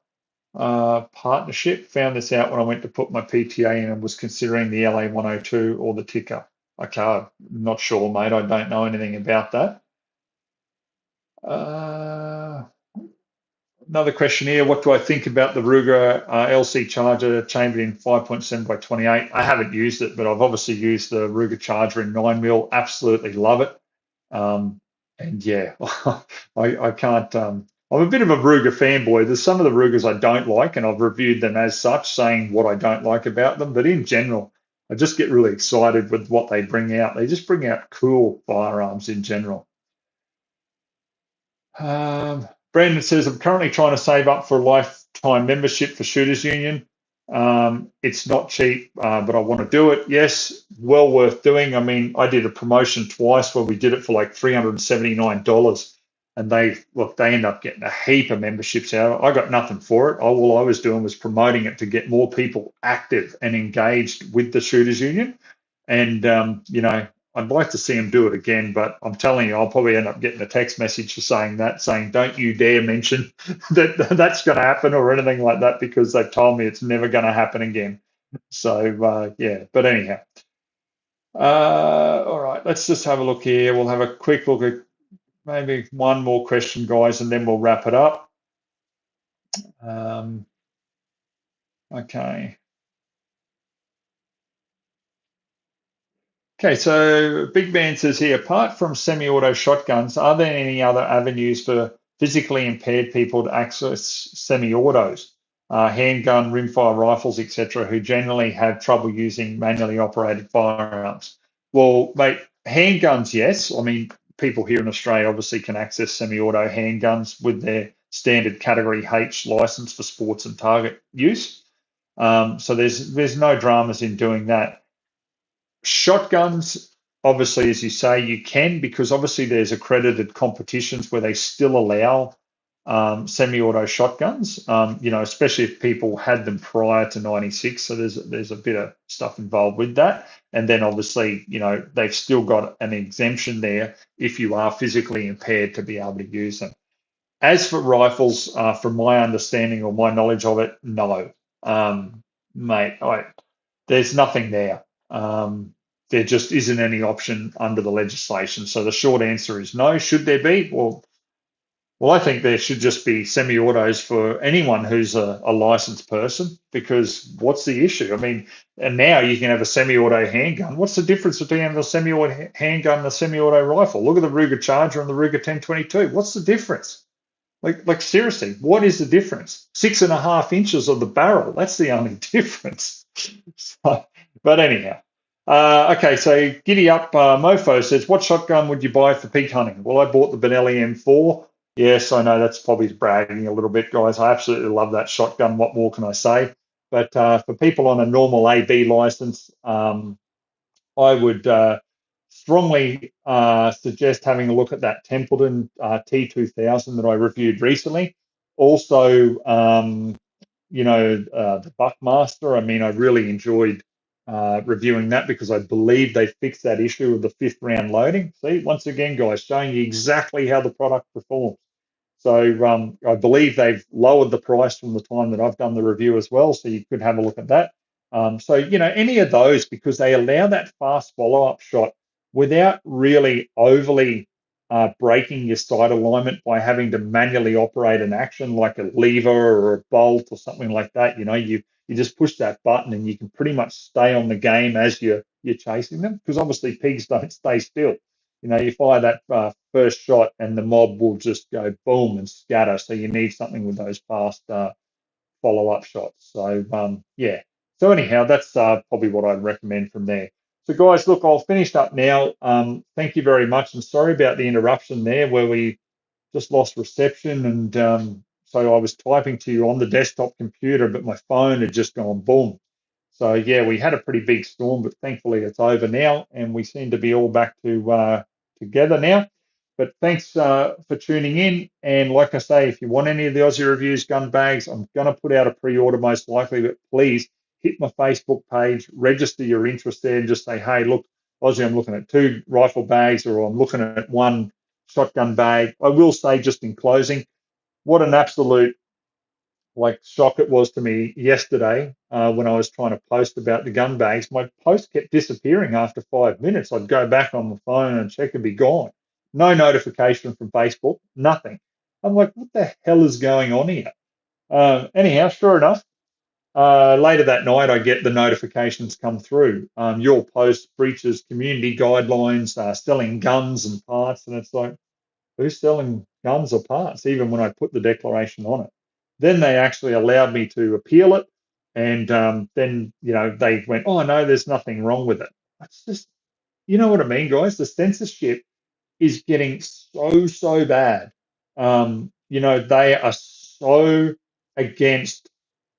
partnership. Found this out when I went to put my PTA in and was considering the LA 102 or the ticker. Okay, I'm not sure, mate. I don't know anything about that. Uh, Another question here. What do I think about the Ruger LC charger chambered in 5.7 by 28? I haven't used it, but I've obviously used the Ruger charger in 9mm. Absolutely love it. Um, and yeah, I can't. I'm a bit of a Ruger fanboy. There's some of the Rugers I don't like, and I've reviewed them as such, saying what I don't like about them. But in general, I just get really excited with what they bring out. They just bring out cool firearms in general. Brandon says, I'm currently trying to save up for a lifetime membership for Shooters Union. It's not cheap, but I want to do it. Yes, well worth doing. I mean, I did a promotion twice where we did it for like $379, and they end up getting a heap of memberships out. I got nothing for it. All I was doing was promoting it to get more people active and engaged with the Shooters Union. And I'd like to see him do it again, but I'm telling you, I'll probably end up getting a text message for saying, don't you dare mention that that's going to happen or anything like that, because they've told me it's never going to happen again. So, yeah, but anyhow. All right, let's just have a look here. We'll have a quick look at maybe one more question, guys, and then we'll wrap it up. Um, okay. Okay, so Big Man says here, apart from semi-auto shotguns, are there any other avenues for physically impaired people to access semi-autos, handgun, rimfire rifles, etc., who generally have trouble using manually operated firearms? Well, mate, handguns, yes. I mean, people here in Australia obviously can access semi-auto handguns with their standard Category H license for sports and target use. So there's no dramas in doing that. Shotguns, obviously, as you say, you can, because obviously there's accredited competitions where they still allow semi-auto shotguns. Especially if people had them prior to '96. So there's a bit of stuff involved with that. And then obviously, they've still got an exemption there if you are physically impaired to be able to use them. As for rifles, from my understanding or my knowledge of it, no, mate. There's nothing there. There just isn't any option under the legislation. So the short answer is no. Should there be? Well, I think there should just be semi-autos for anyone who's a licensed person, because what's the issue? I mean, and now you can have a semi-auto handgun. What's the difference between having a semi-auto handgun and a semi-auto rifle? Look at the Ruger Charger and the Ruger 1022. What's the difference? Like seriously, what is the difference? 6.5 inches of the barrel. That's the only difference. So, but anyhow, okay. So Giddy Up Mofo says, "What shotgun would you buy for peak hunting?" Well, I bought the Benelli M4. Yes, I know that's probably bragging a little bit, guys. I absolutely love that shotgun. What more can I say? But for people on a normal AB license, I would strongly suggest having a look at that Templeton T2000 that I reviewed recently. Also, the Buckmaster. I mean, I really enjoyed reviewing that because I believe they fixed that issue of the fifth round loading. See, once again, guys, showing you exactly how the product performs. So I believe they've lowered the price from the time that I've done the review as well. So you could have a look at that. So, any of those, because they allow that fast follow-up shot without really overly breaking your sight alignment by having to manually operate an action like a lever or a bolt or something like that. You just push that button and you can pretty much stay on the game as you're chasing them, because obviously pigs don't stay still. You fire that first shot and the mob will just go boom and scatter. So you need something with those fast follow-up shots. So yeah. So anyhow, that's probably what I'd recommend from there. So guys, look, I'll finish up now. Thank you very much, and sorry about the interruption there where we just lost reception, and so I was typing to you on the desktop computer, but my phone had just gone boom. So yeah, we had a pretty big storm, but thankfully it's over now, and we seem to be all back to together now. But thanks for tuning in. And like I say, if you want any of the Aussie Reviews gun bags, I'm going to put out a pre-order most likely. But please hit my Facebook page, register your interest there, and just say, hey, look, Aussie, I'm looking at 2 rifle bags, or I'm looking at 1 shotgun bag. I will say, just in closing, what an absolute like shock it was to me yesterday when I was trying to post about the gun bags. My post kept disappearing after 5 minutes. I'd go back on the phone and check and be gone. No notification from Facebook, nothing. I'm like, what the hell is going on here? Anyhow, sure enough, later that night, I get the notifications come through. Your post breaches community guidelines, selling guns and parts. And it's like, who's selling guns or parts, even when I put the declaration on it? Then they actually allowed me to appeal it. And then, they went, oh, no, there's nothing wrong with it. It's just, you know what I mean, guys? The censorship is getting so bad. They are so against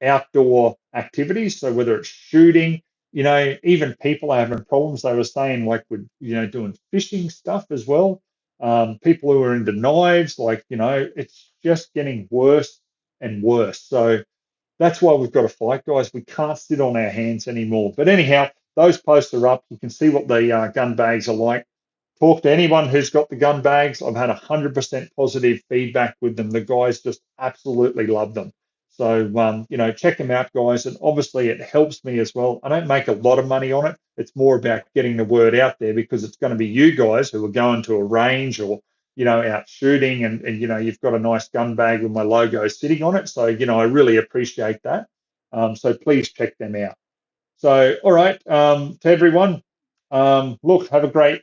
outdoor activities. So whether it's shooting, even people are having problems. They were saying like with doing fishing stuff as well. People who are into knives, like it's just getting worse and worse. So that's why we've got to fight, guys. We can't sit on our hands anymore. But anyhow, those posts are up. You can see what the gun bags are like. Talk to anyone who's got the gun bags. I've had 100% positive feedback with them. The guys just absolutely love them. So, check them out, guys. And obviously, it helps me as well. I don't make a lot of money on it. It's more about getting the word out there because it's going to be you guys who are going to a range or, out shooting and you've got a nice gun bag with my logo sitting on it. So, I really appreciate that. So please check them out. So, all right, to everyone, look, have a great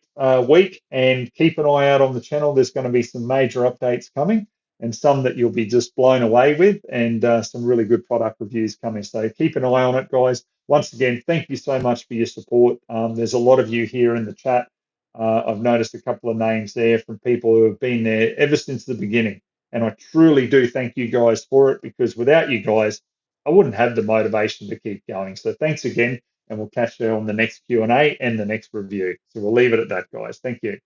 week and keep an eye out on the channel. There's going to be some major updates coming and some that you'll be just blown away with and some really good product reviews coming. So keep an eye on it, guys. Once again, thank you so much for your support. There's a lot of you here in the chat. I've noticed a couple of names there from people who have been there ever since the beginning. And I truly do thank you guys for it because without you guys, I wouldn't have the motivation to keep going. So thanks again, and we'll catch you on the next Q&A and the next review. So we'll leave it at that, guys. Thank you.